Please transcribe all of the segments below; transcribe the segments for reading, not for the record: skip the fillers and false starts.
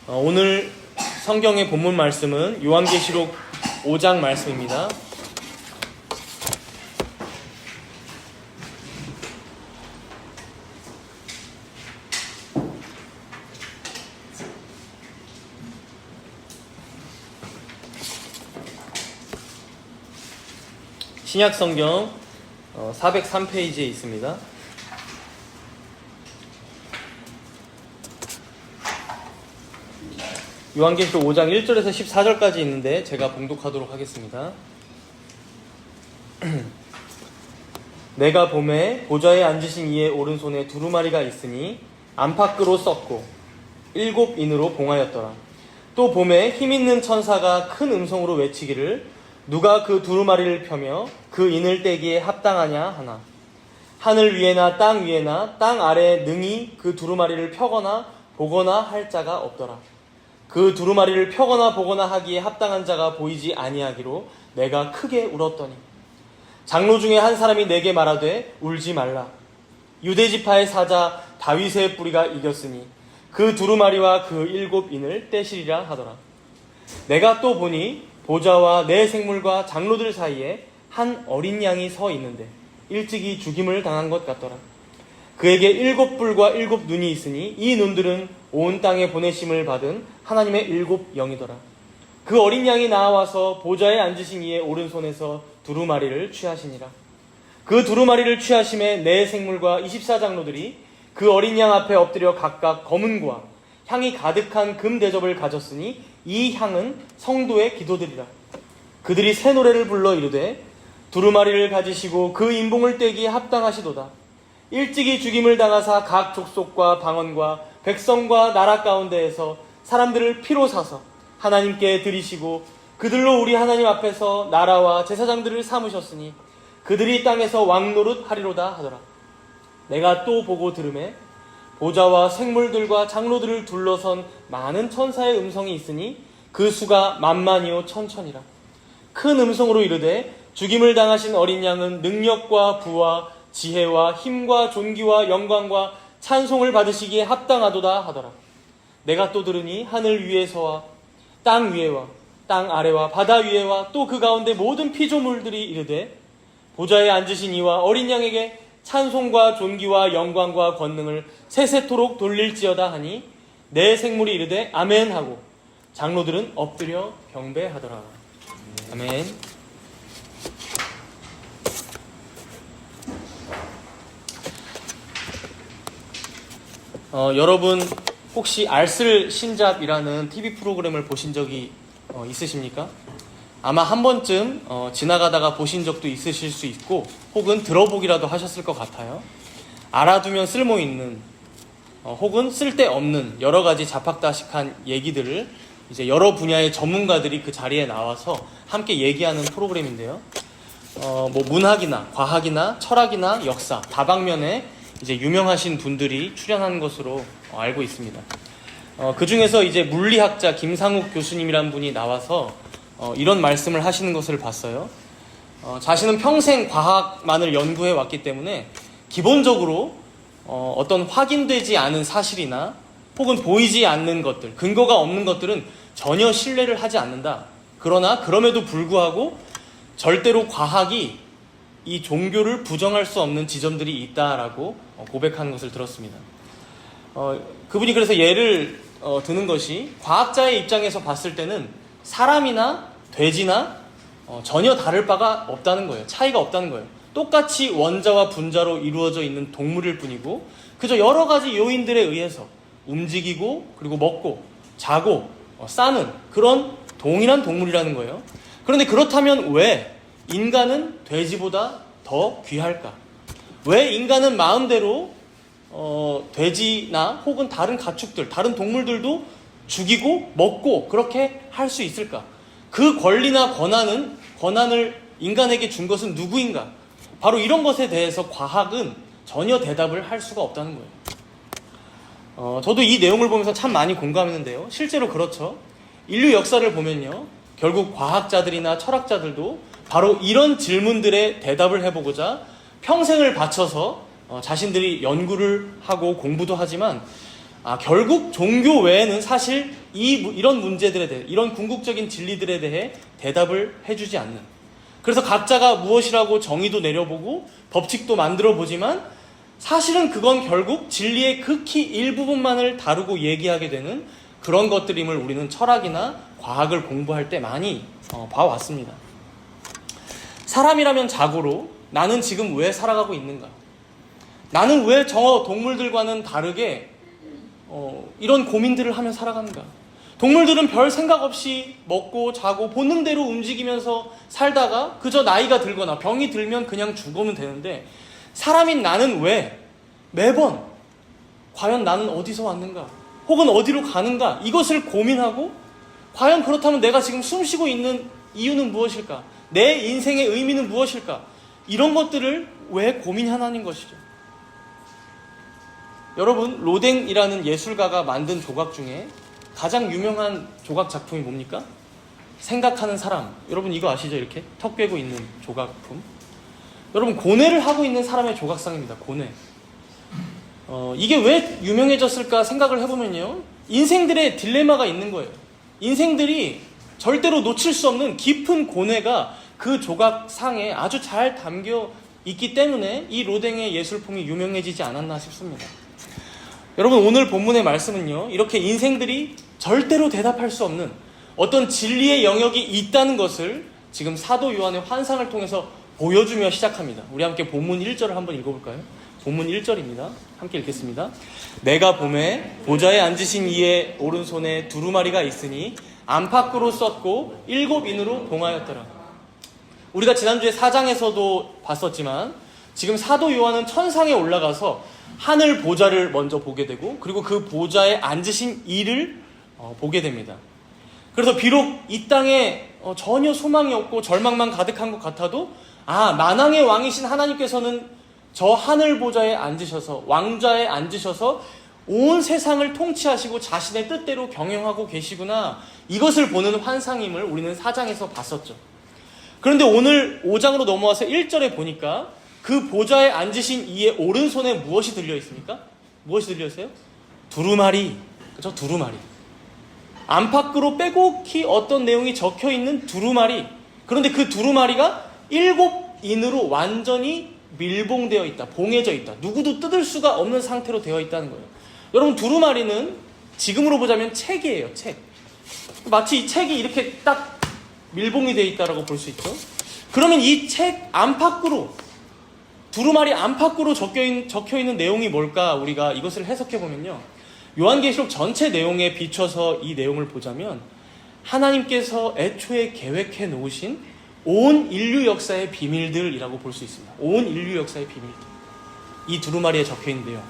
오늘 성경의 본문 말씀은 요한계시록 5장 말씀입니다. 신약성경 403페이지에 있습니다. 요한계시록 5장 1절에서 14절까지 있는데 제가 봉독하도록 하겠습니다. 내가 보매 보좌에 앉으신 이의 오른손에 두루마리가 있으니 안팎으로 썼고 7인으로 봉하였더라. 또 보매 힘있는 천사가 큰 음성으로 외치기를 누가 그 두루마리를 펴며 그 인을 떼기에 합당하냐 하나. 하늘 위에나 땅 위에나 땅 아래에 능히 그 두루마리를 펴거나 보거나 할 자가 없더라. 그 두루마리를 펴거나 보거나 하기에 합당한 자가 보이지 아니하기로 내가 크게 울었더니 장로 중에 한 사람이 내게 말하되 울지 말라. 유대지파의 사자 다윗의 뿌리가 이겼으니 그 두루마리와 그 7인을 떼시리라 하더라. 내가 또 보니 보좌와 내 생물과 장로들 사이에 한 어린 양이 서 있는데 일찍이 죽임을 당한 것 같더라. 그에게 7뿔과 7눈이 있으니 이 눈들은 온 땅에 보내심을 받은 하나님의 7영이더라. 그 어린 양이 나와서 보좌에 앉으신 이의 오른손에서 두루마리를 취하시니라. 그 두루마리를 취하심에 내 생물과 24장로들이 그 어린 양 앞에 엎드려 각각 검은과 향이 가득한 금 대접을 가졌으니 이 향은 성도의 기도들이라. 그들이 새 노래를 불러 이르되 두루마리를 가지시고 그 인봉을 떼기에 합당하시도다. 일찍이 죽임을 당하사 각 족속과 방언과 백성과 나라 가운데에서 사람들을 피로 사서 하나님께 드리시고 그들로 우리 하나님 앞에서 나라와 제사장들을 삼으셨으니 그들이 땅에서 왕노릇 하리로다 하더라. 내가 또 보고 들으매 보좌와 생물들과 장로들을 둘러선 많은 천사의 음성이 있으니 그 수가 만만이요 천천이라. 큰 음성으로 이르되 죽임을 당하신 어린 양은 능력과 부와 지혜와 힘과 존귀와 영광과 찬송을 받으시기에 합당하도다 하더라. 내가 또 들으니 하늘 위에서와 땅 위에와 땅 아래와 바다 위에와 또 그 가운데 모든 피조물들이 이르되 보좌에 앉으신 이와 어린 양에게 찬송과 존귀와 영광과 권능을 세세토록 돌릴지어다 하니 내 생물이 이르되 아멘 하고 장로들은 엎드려 경배하더라. 아멘. 여러분 혹시 알쓸 신잡이라는 TV 프로그램을 보신 적이 있으십니까? 아마 한 번쯤 지나가다가 보신 적도 있으실 수 있고 혹은 들어보기라도 하셨을 것 같아요. 알아두면 쓸모있는 혹은 쓸데없는 여러 가지 잡학다식한 얘기들을 이제 여러 분야의 전문가들이 그 자리에 나와서 함께 얘기하는 프로그램인데요. 문학이나 과학이나 철학이나 역사 다방면에 이제 유명하신 분들이 출연하는 것으로 알고 있습니다. 그 중에서 이제 물리학자 김상욱 교수님이란 분이 나와서 이런 말씀을 하시는 것을 봤어요. 자신은 평생 과학만을 연구해 왔기 때문에 기본적으로 어떤 확인되지 않은 사실이나 혹은 보이지 않는 것들, 근거가 없는 것들은 전혀 신뢰를 하지 않는다. 그러나 그럼에도 불구하고 절대로 과학이 이 종교를 부정할 수 없는 지점들이 있다라고 고백하는 것을 들었습니다. 그분이 그래서 예를 드는 것이 과학자의 입장에서 봤을 때는 사람이나 돼지나 전혀 다를 바가 없다는 거예요. 차이가 없다는 거예요. 똑같이 원자와 분자로 이루어져 있는 동물일 뿐이고 그저 여러 가지 요인들에 의해서 움직이고 그리고 먹고 자고 싸는 그런 동일한 동물이라는 거예요. 그런데 그렇다면 왜 인간은 돼지보다 더 귀할까? 왜 인간은 마음대로 돼지나 혹은 다른 가축들, 다른 동물들도 죽이고 먹고 그렇게 할 수 있을까? 그 권리나 권한을 인간에게 준 것은 누구인가? 바로 이런 것에 대해서 과학은 전혀 대답을 할 수가 없다는 거예요. 저도 이 내용을 보면서 참 많이 공감했는데요. 실제로 그렇죠. 인류 역사를 보면요. 결국 과학자들이나 철학자들도 바로 이런 질문들에 대답을 해보고자 평생을 바쳐서 자신들이 연구를 하고 공부도 하지만 결국 종교 외에는 사실 이런 문제들에 대해, 이런 궁극적인 진리들에 대해 대답을 해주지 않는. 그래서 각자가 무엇이라고 정의도 내려보고 법칙도 만들어 보지만 사실은 그건 결국 진리의 극히 일부분만을 다루고 얘기하게 되는 그런 것들임을 우리는 철학이나 과학을 공부할 때 많이 봐왔습니다. 사람이라면 자고로 나는 지금 왜 살아가고 있는가? 나는 왜 저 동물들과는 다르게 이런 고민들을 하며 살아가는가? 동물들은 별 생각 없이 먹고 자고 본능대로 움직이면서 살다가 그저 나이가 들거나 병이 들면 그냥 죽으면 되는데 사람인 나는 왜 매번 과연 나는 어디서 왔는가? 혹은 어디로 가는가? 이것을 고민하고 과연 그렇다면 내가 지금 숨쉬고 있는 이유는 무엇일까? 내 인생의 의미는 무엇일까? 이런 것들을 왜 고민하는 것이죠. 여러분, 로댕이라는 예술가가 만든 조각 중에 가장 유명한 조각 작품이 뭡니까? 생각하는 사람. 여러분 이거 아시죠? 이렇게 턱 꿰고 있는 조각품. 여러분, 고뇌를 하고 있는 사람의 조각상입니다. 고뇌. 이게 왜 유명해졌을까 생각을 해보면요, 인생들의 딜레마가 있는 거예요. 인생들이 절대로 놓칠 수 없는 깊은 고뇌가 그 조각상에 아주 잘 담겨 있기 때문에 이 로댕의 예술품이 유명해지지 않았나 싶습니다. 여러분, 오늘 본문의 말씀은요, 이렇게 인생들이 절대로 대답할 수 없는 어떤 진리의 영역이 있다는 것을 지금 사도 요한의 환상을 통해서 보여주며 시작합니다. 우리 함께 본문 1절을 한번 읽어볼까요? 본문 1절입니다. 함께 읽겠습니다. 내가 보매 보좌에 앉으신 이의 오른손에 두루마리가 있으니 안팎으로 썼고 7인으로 봉하였더라. 우리가 지난주에 4장에서도 봤었지만 지금 사도 요한은 천상에 올라가서 하늘 보좌를 먼저 보게 되고 그리고 그 보좌에 앉으신 이를 보게 됩니다. 그래서 비록 이 땅에 전혀 소망이 없고 절망만 가득한 것 같아도 만왕의 왕이신 하나님께서는 저 하늘 보좌에 앉으셔서 왕좌에 앉으셔서 온 세상을 통치하시고 자신의 뜻대로 경영하고 계시구나, 이것을 보는 환상임을 우리는 4장에서 봤었죠. 그런데 오늘 5장으로 넘어와서 1절에 보니까 그 보좌에 앉으신 이의 오른손에 무엇이 들려 있습니까? 무엇이 들려 있어요? 두루마리. 그렇죠? 두루마리. 안팎으로 빼곡히 어떤 내용이 적혀 있는 두루마리. 그런데 그 두루마리가 7인으로 완전히 밀봉되어 있다, 봉해져 있다. 누구도 뜯을 수가 없는 상태로 되어 있다는 거예요. 여러분, 두루마리는 지금으로 보자면 책이에요, 책. 마치 이 책이 이렇게 딱 밀봉이 되어 있다라고 볼 수 있죠. 그러면 이 책 안팎으로, 두루마리 안팎으로 적혀 있는 내용이 뭘까? 우리가 이것을 해석해 보면요, 요한계시록 전체 내용에 비춰서 이 내용을 보자면 하나님께서 애초에 계획해 놓으신 온 인류 역사의 비밀들이라고 볼 수 있습니다. 온 인류 역사의 비밀들. 이 두루마리에 적혀 있는데요,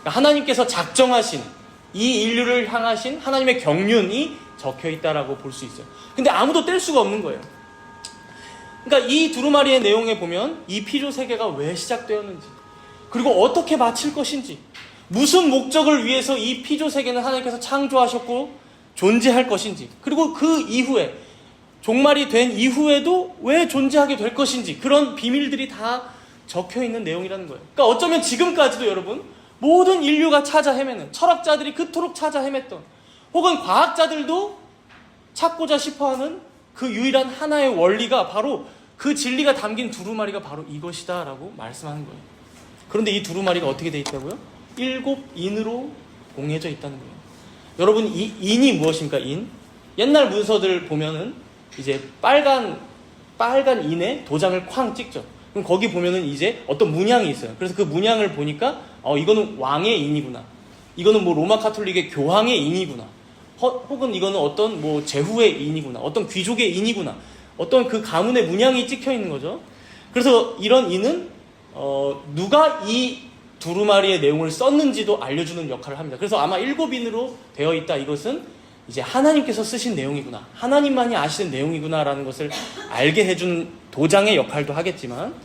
하나님께서 작정하신 이 인류를 향하신 하나님의 경륜이 적혀 있다라고 볼 수 있어요. 근데 아무도 뗄 수가 없는 거예요. 그러니까 이 두루마리의 내용에 보면 이 피조 세계가 왜 시작되었는지, 그리고 어떻게 마칠 것인지, 무슨 목적을 위해서 이 피조 세계는 하나님께서 창조하셨고 존재할 것인지, 그리고 그 이후에 종말이 된 이후에도 왜 존재하게 될 것인지, 그런 비밀들이 다 적혀 있는 내용이라는 거예요. 그러니까 어쩌면 지금까지도 여러분, 모든 인류가 찾아 헤매는, 철학자들이 그토록 찾아 헤맸던, 혹은 과학자들도 찾고자 싶어하는 그 유일한 하나의 원리가 바로, 그 진리가 담긴 두루마리가 바로 이것이다 라고 말씀하는 거예요. 그런데 이 두루마리가 어떻게 되어 있다고요? 7인으로 봉해져 있다는 거예요. 여러분, 이 인이 무엇입니까? 인? 옛날 문서들 보면은 이제 빨간 인에 도장을 쾅 찍죠. 그럼 거기 보면은 이제 어떤 문양이 있어요. 그래서 그 문양을 보니까 이거는 왕의 인이구나, 이거는 뭐 로마 카톨릭의 교황의 인이구나, 혹은 이거는 어떤 뭐 제후의 인이구나, 어떤 귀족의 인이구나, 어떤 그 가문의 문양이 찍혀 있는 거죠. 그래서 이런 인은 누가 이 두루마리의 내용을 썼는지도 알려주는 역할을 합니다. 그래서 아마 7인으로 되어 있다, 이것은 이제 하나님께서 쓰신 내용이구나, 하나님만이 아시는 내용이구나라는 것을 알게 해준 도장의 역할도 하겠지만,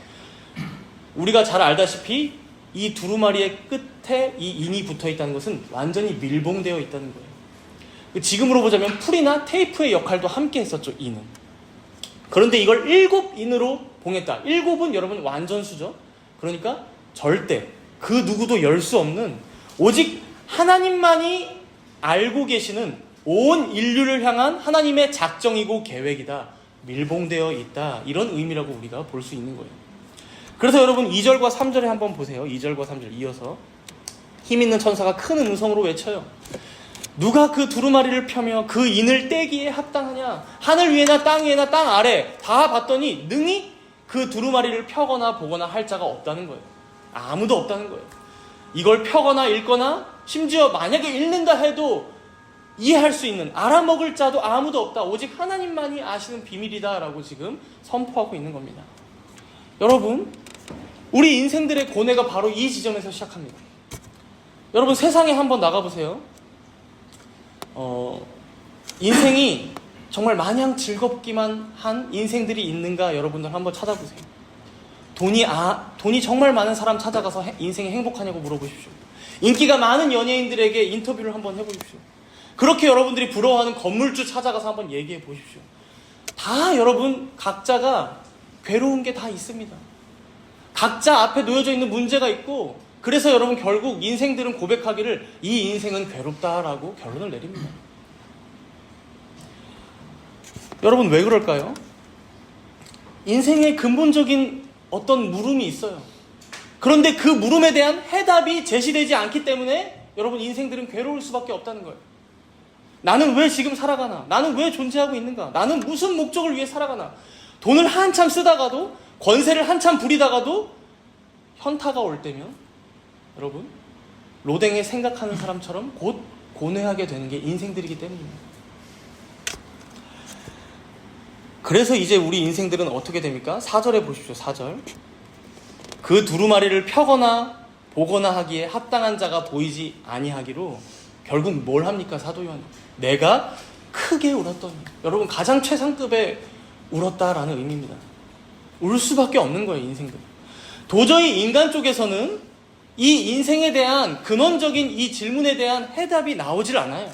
우리가 잘 알다시피 이 두루마리의 끝에 이 인이 붙어 있다는 것은 완전히 밀봉되어 있다는 거예요. 지금으로 보자면 풀이나 테이프의 역할도 함께 했었죠, 인은. 그런데 이걸 7인으로 봉했다. 7은 여러분 완전수죠. 그러니까 절대 그 누구도 열 수 없는, 오직 하나님만이 알고 계시는 온 인류를 향한 하나님의 작정이고 계획이다. 밀봉되어 있다. 이런 의미라고 우리가 볼 수 있는 거예요. 그래서 여러분 2절과 3절에 한번 보세요. 2절과 3절 이어서 힘 있는 천사가 큰 음성으로 외쳐요. 누가 그 두루마리를 펴며 그 인을 떼기에 합당하냐? 하늘 위에나 땅 위에나 땅 아래 다 봤더니 능히 그 두루마리를 펴거나 보거나 할 자가 없다는 거예요. 아무도 없다는 거예요. 이걸 펴거나 읽거나 심지어 만약에 읽는다 해도 이해할 수 있는, 알아먹을 자도 아무도 없다. 오직 하나님만이 아시는 비밀이다라고 지금 선포하고 있는 겁니다. 여러분, 우리 인생들의 고뇌가 바로 이 지점에서 시작합니다. 여러분, 세상에 한번 나가보세요. 인생이 정말 마냥 즐겁기만 한 인생들이 있는가 여러분들 한번 찾아보세요. 돈이 정말 많은 사람 찾아가서 인생이 행복하냐고 물어보십시오. 인기가 많은 연예인들에게 인터뷰를 한번 해보십시오. 그렇게 여러분들이 부러워하는 건물주 찾아가서 한번 얘기해 보십시오. 다 여러분 각자가 괴로운 게 다 있습니다. 각자 앞에 놓여져 있는 문제가 있고, 그래서 여러분 결국 인생들은 고백하기를 이 인생은 괴롭다라고 결론을 내립니다. 여러분 왜 그럴까요? 인생의 근본적인 어떤 물음이 있어요. 그런데 그 물음에 대한 해답이 제시되지 않기 때문에 여러분 인생들은 괴로울 수밖에 없다는 거예요. 나는 왜 지금 살아가나? 나는 왜 존재하고 있는가? 나는 무슨 목적을 위해 살아가나? 돈을 한참 쓰다가도, 권세를 한참 부리다가도 현타가 올 때면 여러분 로댕에 생각하는 사람처럼 곧 고뇌하게 되는 게 인생들이기 때문입니다. 그래서 이제 우리 인생들은 어떻게 됩니까? 4절에 보십시오. 4절. 그 두루마리를 펴거나 보거나 하기에 합당한 자가 보이지 아니하기로 결국 뭘 합니까? 사도 요한. 내가 크게 울었더니. 여러분 가장 최상급의 울었다라는 의미입니다. 울 수밖에 없는 거예요. 인생들. 도저히 인간 쪽에서는 이 인생에 대한 근원적인 이 질문에 대한 해답이 나오질 않아요.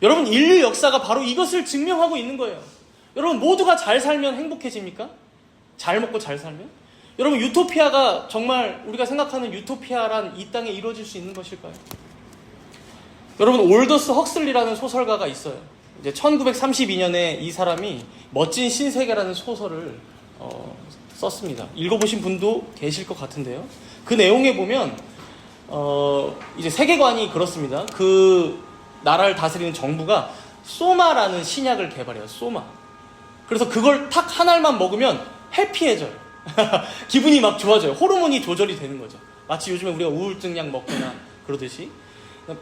여러분 인류 역사가 바로 이것을 증명하고 있는 거예요. 여러분 모두가 잘 살면 행복해집니까? 잘 먹고 잘 살면? 여러분 유토피아가 정말 우리가 생각하는 유토피아란 이 땅에 이루어질 수 있는 것일까요? 여러분 올더스 헉슬리라는 소설가가 있어요. 이제 1932년에 이 사람이 멋진 신세계라는 소설을 썼습니다. 읽어보신 분도 계실 것 같은데요. 그 내용에 보면 이제 세계관이 그렇습니다. 그 나라를 다스리는 정부가 소마라는 신약을 개발해요. 소마. 그래서 그걸 탁 한 알만 먹으면 해피해져요. 기분이 막 좋아져요. 호르몬이 조절이 되는 거죠. 마치 요즘에 우리가 우울증 약 먹거나 그러듯이.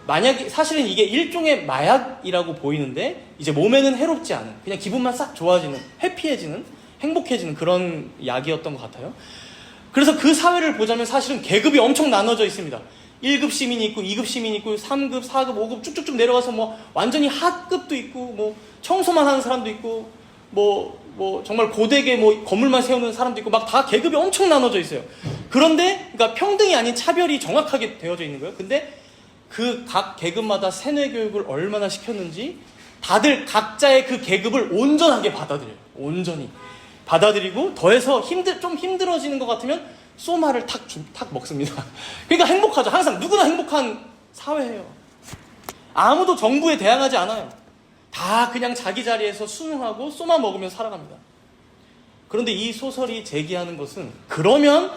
만약에 사실은 이게 일종의 마약이라고 보이는데 이제 몸에는 해롭지 않은, 그냥 기분만 싹 좋아지는, 해피해지는, 행복해지는 그런 약이었던 것 같아요. 그래서 그 사회를 보자면 사실은 계급이 엄청 나눠져 있습니다. 1급 시민이 있고 2급 시민이 있고 3급, 4급, 5급 쭉쭉쭉 내려가서 뭐 완전히 핫급도 있고 뭐 청소만 하는 사람도 있고 뭐 정말 고되게 뭐 건물만 세우는 사람도 있고 막 다 계급이 엄청 나눠져 있어요. 그런데 그러니까 평등이 아닌 차별이 정확하게 되어져 있는 거예요. 근데 그 각 계급마다 세뇌 교육을 얼마나 시켰는지 다들 각자의 그 계급을 온전하게 받아들여요. 온전히 받아들이고 더해서 좀 힘들어지는 것 같으면 소마를 탁 먹습니다. 그러니까 행복하죠. 항상 누구나 행복한 사회예요. 아무도 정부에 대항하지 않아요. 다 그냥 자기 자리에서 순응하고 쏘마 먹으며 살아갑니다. 그런데 이 소설이 제기하는 것은 그러면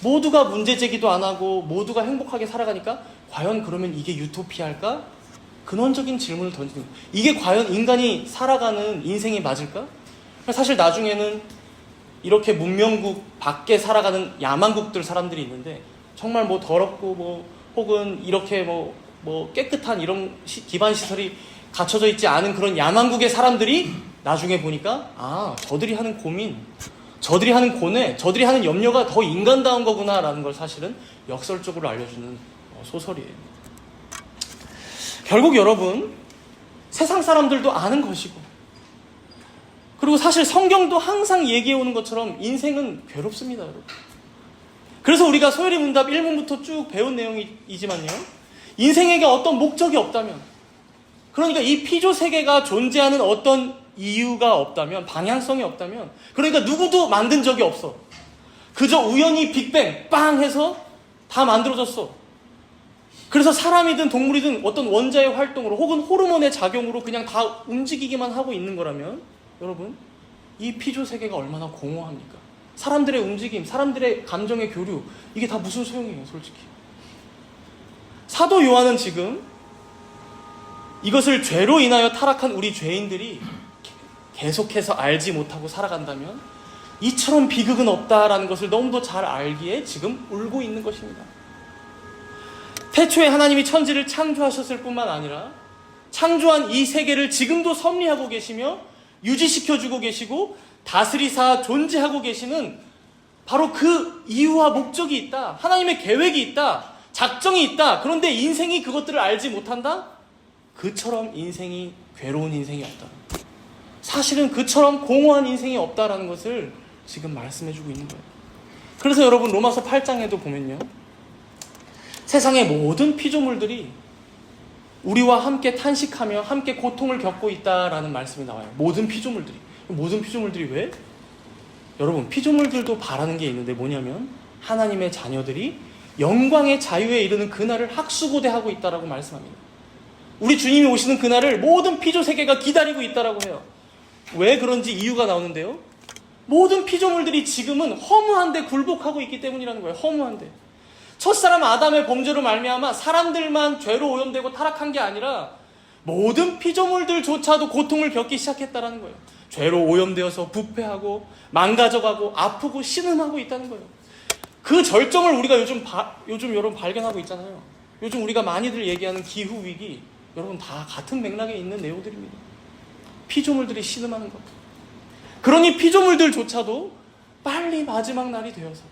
모두가 문제 제기도 안 하고 모두가 행복하게 살아가니까 과연 그러면 이게 유토피아일까? 근원적인 질문을 던지는 거예요. 이게 과연 인간이 살아가는 인생이 맞을까? 사실 나중에는 이렇게 문명국 밖에 살아가는 야만국들 사람들이 있는데 정말 뭐 더럽고 뭐 혹은 이렇게 뭐 깨끗한 이런 기반 시설이 갖춰져 있지 않은 그런 야만국의 사람들이 나중에 보니까 저들이 하는 고민, 저들이 하는 고뇌, 저들이 하는 염려가 더 인간다운 거구나라는 걸 사실은 역설적으로 알려주는 소설이에요. 결국 여러분 세상 사람들도 아는 것이고 그리고 사실 성경도 항상 얘기해오는 것처럼 인생은 괴롭습니다. 여러분. 그래서 우리가 소요리 문답 1문부터 쭉 배운 내용이지만요. 인생에게 어떤 목적이 없다면 그러니까 이 피조 세계가 존재하는 어떤 이유가 없다면, 방향성이 없다면, 그러니까 누구도 만든 적이 없어. 그저 우연히 빅뱅 빵 해서 다 만들어졌어. 그래서 사람이든 동물이든 어떤 원자의 활동으로 혹은 호르몬의 작용으로 그냥 다 움직이기만 하고 있는 거라면 여러분, 이 피조 세계가 얼마나 공허합니까? 사람들의 움직임, 사람들의 감정의 교류, 이게 다 무슨 소용이에요, 솔직히. 사도 요한은 지금 이것을 죄로 인하여 타락한 우리 죄인들이 계속해서 알지 못하고 살아간다면 이처럼 비극은 없다라는 것을 너무도 잘 알기에 지금 울고 있는 것입니다. 태초에 하나님이 천지를 창조하셨을 뿐만 아니라 창조한 이 세계를 지금도 섭리하고 계시며 유지시켜주고 계시고 다스리사 존재하고 계시는 바로 그 이유와 목적이 있다. 하나님의 계획이 있다. 작정이 있다. 그런데 인생이 그것들을 알지 못한다? 그처럼 인생이 괴로운 인생이 없다. 사실은 그처럼 공허한 인생이 없다라는 것을 지금 말씀해주고 있는 거예요. 그래서 여러분 로마서 8장에도 보면요, 세상의 모든 피조물들이 우리와 함께 탄식하며 함께 고통을 겪고 있다라는 말씀이 나와요. 모든 피조물들이. 모든 피조물들이 왜? 여러분, 피조물들도 바라는 게 있는데 뭐냐면 하나님의 자녀들이 영광의 자유에 이르는 그날을 학수고대하고 있다라고 말씀합니다. 우리 주님이 오시는 그날을 모든 피조 세계가 기다리고 있다라고 해요. 왜 그런지 이유가 나오는데요, 모든 피조물들이 지금은 허무한데 굴복하고 있기 때문이라는 거예요. 허무한데. 첫사람 아담의 범죄로 말미암아 사람들만 죄로 오염되고 타락한 게 아니라 모든 피조물들조차도 고통을 겪기 시작했다라는 거예요. 죄로 오염되어서 부패하고 망가져가고 아프고 신음하고 있다는 거예요. 그 절정을 우리가 요즘 여러분 발견하고 있잖아요. 요즘 우리가 많이들 얘기하는 기후위기, 여러분 다 같은 맥락에 있는 내용들입니다. 피조물들이 신음하는 것. 그러니 피조물들조차도 빨리 마지막 날이 되어서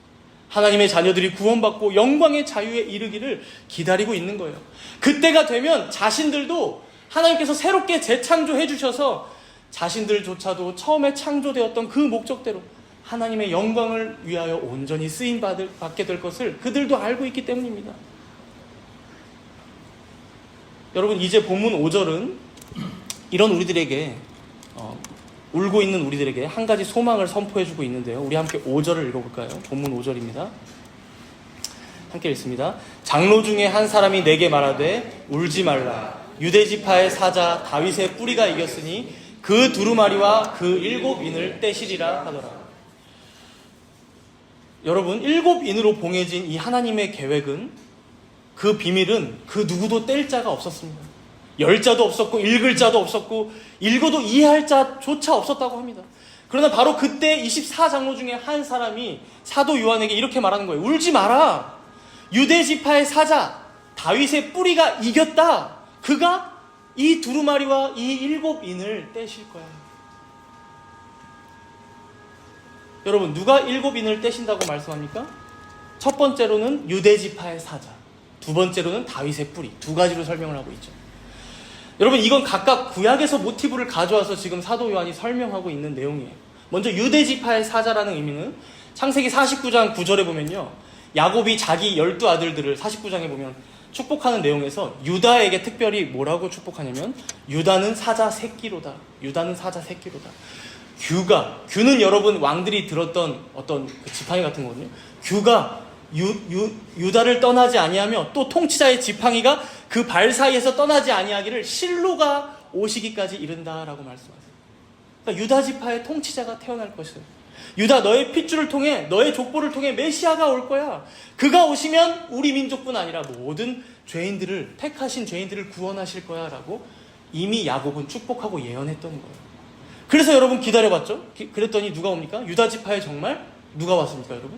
하나님의 자녀들이 구원받고 영광의 자유에 이르기를 기다리고 있는 거예요. 그때가 되면 자신들도 하나님께서 새롭게 재창조해 주셔서 자신들조차도 처음에 창조되었던 그 목적대로 하나님의 영광을 위하여 온전히 쓰임받게 될 것을 그들도 알고 있기 때문입니다. 여러분, 이제 본문 5절은 이런 우리들에게 울고 있는 우리들에게 한 가지 소망을 선포해주고 있는데요. 우리 함께 5절을 읽어볼까요? 본문 5절입니다. 함께 읽습니다. 장로 중에 한 사람이 내게 말하되 울지 말라. 유대지파의 사자 다윗의 뿌리가 이겼으니 그 두루마리와 그 7인을 떼시리라 하더라. 여러분, 7인으로 봉해진 이 하나님의 계획은, 그 비밀은 그 누구도 뗄 자가 없었습니다. 열 자도 없었고 읽을 자도 없었고 읽어도 이해할 자조차 없었다고 합니다. 그러나 바로 그때 24장로 중에 한 사람이 사도 요한에게 이렇게 말하는 거예요. 울지 마라. 유대지파의 사자 다윗의 뿌리가 이겼다. 그가 이 두루마리와 이 7인을 떼실 거야. 여러분, 누가 7인을 떼신다고 말씀합니까? 첫 번째로는 유대지파의 사자, 두 번째로는 다윗의 뿌리. 두 가지로 설명을 하고 있죠. 여러분, 이건 각각 구약에서 모티브를 가져와서 지금 사도 요한이 설명하고 있는 내용이에요. 먼저 유대지파의 사자라는 의미는 창세기 49장 9절에 보면요, 야곱이 자기 12아들들을 49장에 보면 축복하는 내용에서 유다에게 특별히 뭐라고 축복하냐면 유다는 사자 새끼로다. 유다는 사자 새끼로다. 규는 여러분 왕들이 들었던 어떤 그 지팡이 같은 거거든요. 규가 유다를 떠나지 아니하며 또 통치자의 지팡이가 그 발 사이에서 떠나지 아니하기를 실로가 오시기까지 이른다라고 말씀하세요. 그러니까 유다 지파의 통치자가 태어날 것이에요. 유다, 너의 핏줄을 통해, 너의 족보를 통해 메시아가 올 거야. 그가 오시면 우리 민족뿐 아니라 모든 죄인들을, 택하신 죄인들을 구원하실 거야 라고 이미 야곱은 축복하고 예언했던 거예요. 그래서 여러분 기다려봤죠? 그랬더니 누가 옵니까? 유다 지파에 정말 누가 왔습니까, 여러분?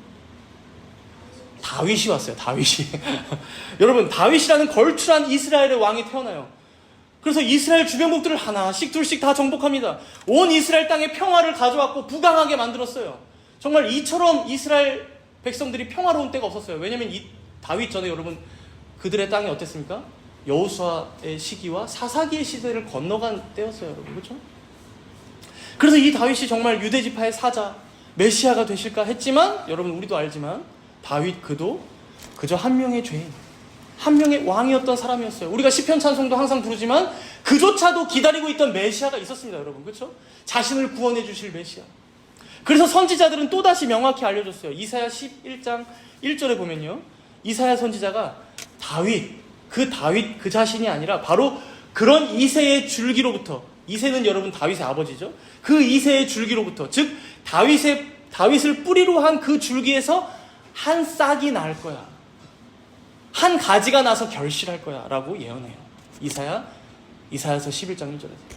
다윗이 왔어요. 다윗이. 여러분, 다윗이라는 걸출한 이스라엘의 왕이 태어나요. 그래서 이스라엘 주변국들을 하나씩 둘씩 다 정복합니다. 온 이스라엘 땅에 평화를 가져왔고 부강하게 만들었어요. 정말 이처럼 이스라엘 백성들이 평화로운 때가 없었어요. 왜냐하면 이 다윗 전에 여러분 그들의 땅이 어땠습니까? 여호수아의 시기와 사사기의 시대를 건너간 때였어요, 여러분. 그렇죠? 그래서 이 다윗이 정말 유대지파의 사자, 메시아가 되실까 했지만, 여러분 우리도 알지만 다윗 그도 그저 한 명의 죄인, 한 명의 왕이었던 사람이었어요. 우리가 시편 찬송도 항상 부르지만 그조차도 기다리고 있던 메시아가 있었습니다, 여러분. 그렇죠? 자신을 구원해 주실 메시아. 그래서 선지자들은 또다시 명확히 알려줬어요. 이사야 11장 1절에 보면요, 이사야 선지자가 다윗, 그 다윗 그 자신이 아니라 바로 그런 이새의 줄기로부터, 이새는 여러분 다윗의 아버지죠. 그 이새의 줄기로부터, 즉 다윗을 뿌리로 한 그 줄기에서 한 싹이 날 거야. 한 가지가 나서 결실할 거야 라고 예언해요. 이사야서 11장 1절에서.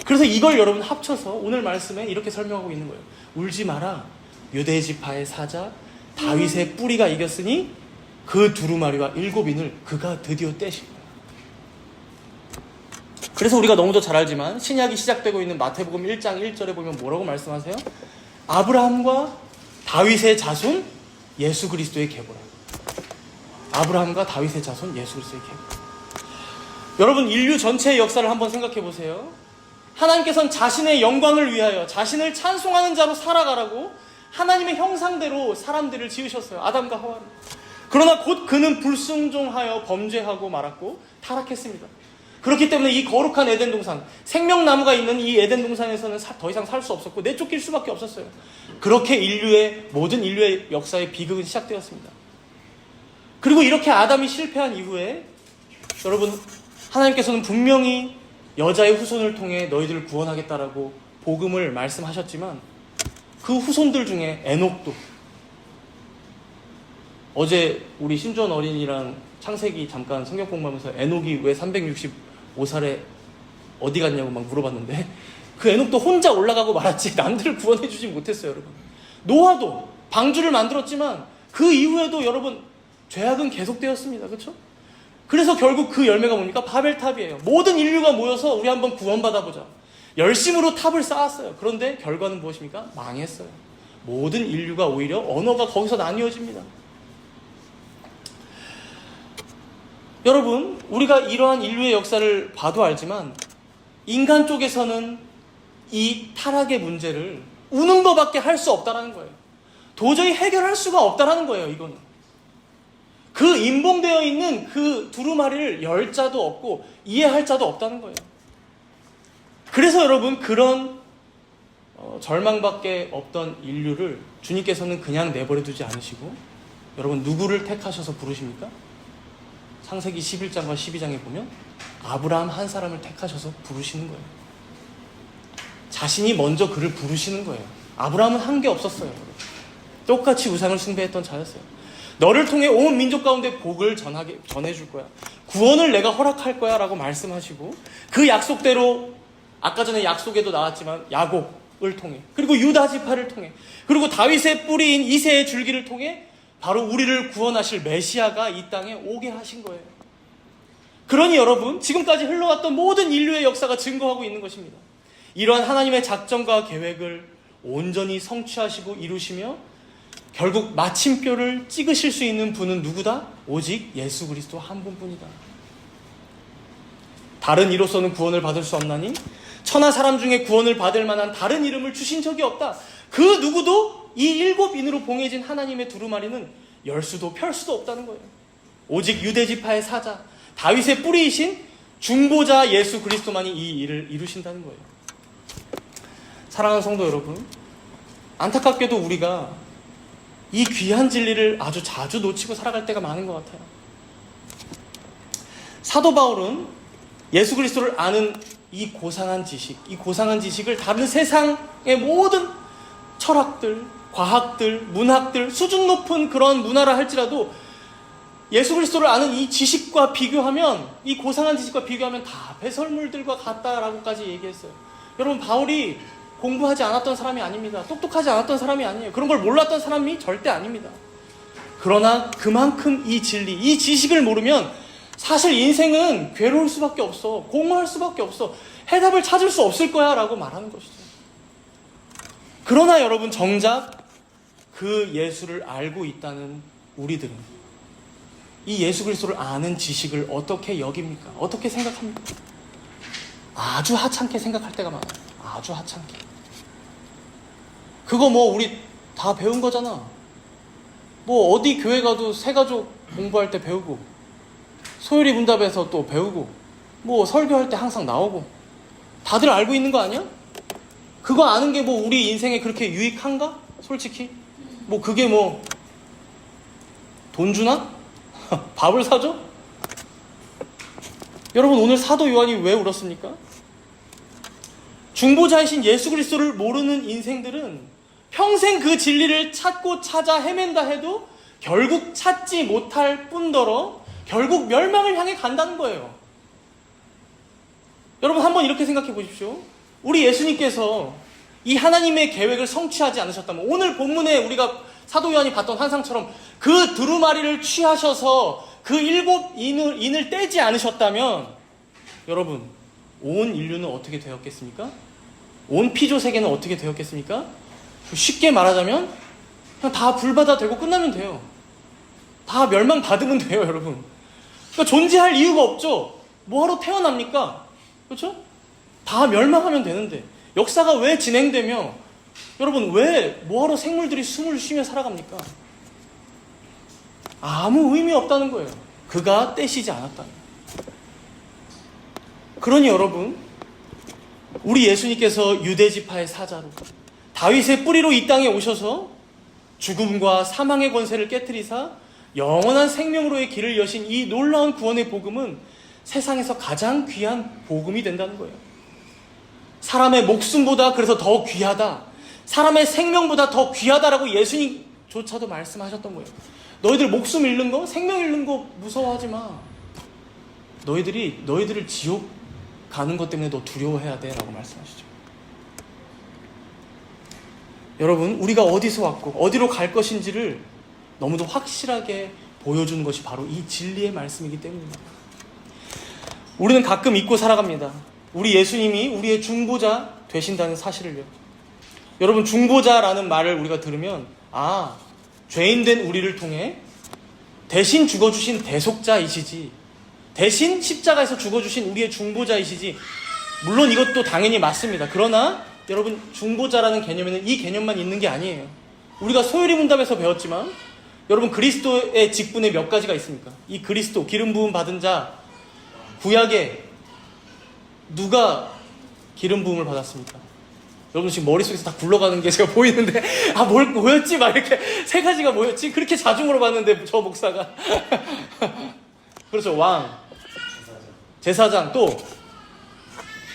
그래서 이걸 여러분 합쳐서 오늘 말씀에 이렇게 설명하고 있는 거예요. 울지 마라. 유대 지파의 사자 다윗의 뿌리가 이겼으니 그 두루마리와 7인을 그가 드디어 떼실 거야. 그래서 우리가 너무도 잘 알지만 신약이 시작되고 있는 마태복음 1장 1절에 보면 뭐라고 말씀하세요? 아브라함과 다윗의 자손 예수 그리스도의 계보라. 아브라함과 다윗의 자손 예수 그리스도의 계보. 여러분, 인류 전체의 역사를 한번 생각해 보세요. 하나님께서는 자신의 영광을 위하여 자신을 찬송하는 자로 살아가라고 하나님의 형상대로 사람들을 지으셨어요. 아담과 하와를. 그러나 곧 그는 불순종하여 범죄하고 말았고 타락했습니다. 그렇기 때문에 이 거룩한 에덴 동산, 생명나무가 있는 이 에덴 동산에서는 더 이상 살 수 없었고 내쫓길 수밖에 없었어요. 그렇게 모든 인류의 역사의 비극은 시작되었습니다. 그리고 이렇게 아담이 실패한 이후에 여러분, 하나님께서는 분명히 여자의 후손을 통해 너희들을 구원하겠다라고 복음을 말씀하셨지만 그 후손들 중에 에녹도, 어제 우리 신주원 어린이랑 창세기 잠깐 성경 공부하면서 에녹이 왜 365살에 어디 갔냐고 막 물어봤는데 그 에녹도 혼자 올라가고 말았지 남들을 구원해주지 못했어요. 여러분, 노아도 방주를 만들었지만 그 이후에도 여러분 죄악은 계속되었습니다. 그렇죠? 그래서 결국 그 열매가 뭡니까? 바벨탑이에요. 모든 인류가 모여서 우리 한번 구원받아보자. 열심으로 탑을 쌓았어요. 그런데 결과는 무엇입니까? 망했어요. 모든 인류가 오히려 언어가 거기서 나뉘어집니다. 여러분, 우리가 이러한 인류의 역사를 봐도 알지만 인간 쪽에서는 이 타락의 문제를 우는 것밖에 할 수 없다는 거예요. 도저히 해결할 수가 없다는 거예요. 이거는 그 인봉되어 있는 그 두루마리를 열 자도 없고 이해할 자도 없다는 거예요. 그래서 여러분, 그런 절망밖에 없던 인류를 주님께서는 그냥 내버려 두지 않으시고 여러분, 누구를 택하셔서 부르십니까? 창세기 11장과 12장에 보면 아브라함 한 사람을 택하셔서 부르시는 거예요. 자신이 먼저 그를 부르시는 거예요. 아브라함은 한 게 없었어요. 똑같이 우상을 숭배했던 자였어요. 너를 통해 온 민족 가운데 복을 전해줄 거야. 구원을 내가 허락할 거야 라고 말씀하시고 그 약속대로 아까 전에 약속에도 나왔지만 야곱을 통해, 그리고 유다 지파를 통해, 그리고 다윗의 뿌리인 이새의 줄기를 통해 바로 우리를 구원하실 메시아가 이 땅에 오게 하신 거예요. 그러니 여러분, 지금까지 흘러왔던 모든 인류의 역사가 증거하고 있는 것입니다. 이러한 하나님의 작정과 계획을 온전히 성취하시고 이루시며 결국 마침표를 찍으실 수 있는 분은 누구다? 오직 예수 그리스도 한 분뿐이다. 다른 이로서는 구원을 받을 수 없나니 천하 사람 중에 구원을 받을 만한 다른 이름을 주신 적이 없다. 그 누구도 이 7인으로 봉해진 하나님의 두루마리는 열 수도 펼 수도 없다는 거예요. 오직 유대 지파의 사자, 다윗의 뿌리이신 중보자 예수 그리스도만이 이 일을 이루신다는 거예요. 사랑하는 성도 여러분, 안타깝게도 우리가 이 귀한 진리를 아주 자주 놓치고 살아갈 때가 많은 것 같아요. 사도 바울은 예수 그리스도를 아는 이 고상한 지식을 다른 세상의 모든 철학들, 과학들, 문학들, 수준 높은 그런 문화라 할지라도 예수 그리스도를 아는 이 지식과 비교하면, 이 고상한 지식과 비교하면 다 배설물들과 같다라고까지 얘기했어요. 여러분, 바울이 공부하지 않았던 사람이 아닙니다. 똑똑하지 않았던 사람이 아니에요. 그런 걸 몰랐던 사람이 절대 아닙니다. 그러나 그만큼 이 진리, 이 지식을 모르면 사실 인생은 괴로울 수밖에 없어. 공허할 수밖에 없어. 해답을 찾을 수 없을 거야 라고 말하는 것이죠. 그러나 여러분, 정작 그 예수를 알고 있다는 우리들은 이 예수 그리스도를 아는 지식을 어떻게 여깁니까? 어떻게 생각합니까? 아주 하찮게 생각할 때가 많아요. 아주 하찮게. 그거 뭐 우리 다 배운 거잖아. 뭐 어디 교회 가도 새가족 공부할 때 배우고, 소율이 문답에서 또 배우고, 뭐 설교할 때 항상 나오고, 다들 알고 있는 거 아니야? 그거 아는 게 뭐 우리 인생에 그렇게 유익한가? 솔직히 뭐 그게 뭐 돈 주나? 밥을 사줘? 여러분, 오늘 사도 요한이 왜 울었습니까? 중보자이신 예수 그리스도를 모르는 인생들은 평생 그 진리를 찾고 찾아 헤맨다 해도 결국 찾지 못할 뿐더러 결국 멸망을 향해 간다는 거예요. 여러분, 한번 이렇게 생각해 보십시오. 우리 예수님께서 이 하나님의 계획을 성취하지 않으셨다면, 오늘 본문에 우리가 사도 요한이 봤던 환상처럼 그 두루마리를 취하셔서 그 7인을 떼지 않으셨다면, 여러분, 온 인류는 어떻게 되었겠습니까? 온 피조 세계는 어떻게 되었겠습니까? 쉽게 말하자면 그냥 다 불바다 되고 끝나면 돼요. 다 멸망받으면 돼요, 여러분. 그러니까 존재할 이유가 없죠. 뭐하러 태어납니까? 그렇죠? 다 멸망하면 되는데 역사가 왜 진행되며, 여러분, 왜 뭐하러 생물들이 숨을 쉬며 살아갑니까? 아무 의미 없다는 거예요. 그가 떼시지 않았다는 거예요. 그러니 여러분, 우리 예수님께서 유대지파의 사자로 다윗의 뿌리로 이 땅에 오셔서 죽음과 사망의 권세를 깨트리사 영원한 생명으로의 길을 여신 이 놀라운 구원의 복음은 세상에서 가장 귀한 복음이 된다는 거예요. 사람의 목숨보다 그래서 더 귀하다, 사람의 생명보다 더 귀하다라고 예수님조차도 말씀하셨던 거예요. 너희들 목숨 잃는 거, 생명 잃는 거 무서워하지 마. 너희들을 지옥 가는 것 때문에 너 두려워해야 돼 라고 말씀하시죠. 여러분, 우리가 어디서 왔고 어디로 갈 것인지를 너무도 확실하게 보여주는 것이 바로 이 진리의 말씀이기 때문입니다. 우리는 가끔 잊고 살아갑니다. 우리 예수님이 우리의 중보자 되신다는 사실을요. 여러분, 중보자라는 말을 우리가 들으면, 아, 죄인된 우리를 통해 대신 죽어주신 대속자이시지, 대신 십자가에서 죽어주신 우리의 중보자이시지. 물론 이것도 당연히 맞습니다. 그러나 여러분, 중보자라는 개념에는 이 개념만 있는 게 아니에요. 우리가 소요리 문답에서 배웠지만, 여러분, 그리스도의 직분에 몇 가지가 있습니까? 이 그리스도, 기름 부음 받은 자, 구약에 누가 기름 부음을 받았습니까? 여러분, 지금 머릿속에서 다 굴러가는 게 제가 보이는데, 아, 뭐였지? 막 이렇게 세 가지가 뭐였지? 그렇게 자주 물어봤는데, 저 목사가. 그렇죠. 왕, 제사장, 또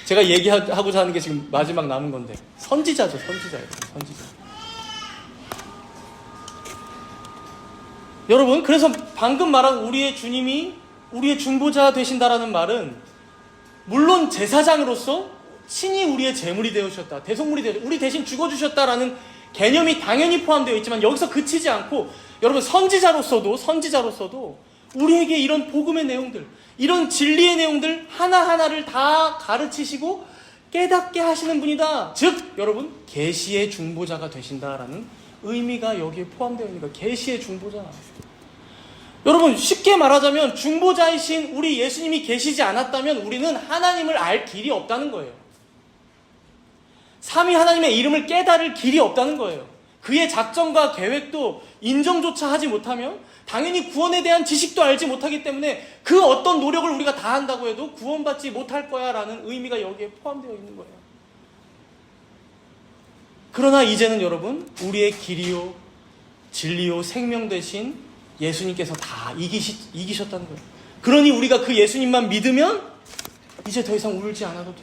제가 얘기하고자 하는 게 지금 마지막 남은 건데, 선지자죠. 선지자. 여러분, 그래서 방금 말한 우리의 주님이 우리의 중보자 되신다라는 말은, 물론 제사장으로서 친히 우리의 제물이 되어주셨다, 대속물이 되어주셨다, 우리 대신 죽어주셨다라는 개념이 당연히 포함되어 있지만, 여기서 그치지 않고 여러분, 선지자로서도 우리에게 이런 복음의 내용들, 이런 진리의 내용들 하나하나를 다 가르치시고 깨닫게 하시는 분이다. 즉, 여러분, 계시의 중보자가 되신다라는 의미가 여기에 포함되어 있는 거예요. 계시의 중보자. 여러분, 쉽게 말하자면 중보자이신 우리 예수님이 계시지 않았다면 우리는 하나님을 알 길이 없다는 거예요. 삼위 하나님의 이름을 깨달을 길이 없다는 거예요. 그의 작정과 계획도 인정조차 하지 못하며 당연히 구원에 대한 지식도 알지 못하기 때문에 그 어떤 노력을 우리가 다 한다고 해도 구원받지 못할 거야 라는 의미가 여기에 포함되어 있는 거예요. 그러나 이제는 여러분, 우리의 길이요 진리요 생명 되신 예수님께서 다 이기셨다는 거예요. 그러니 우리가 그 예수님만 믿으면 이제 더 이상 울지 않아도 돼.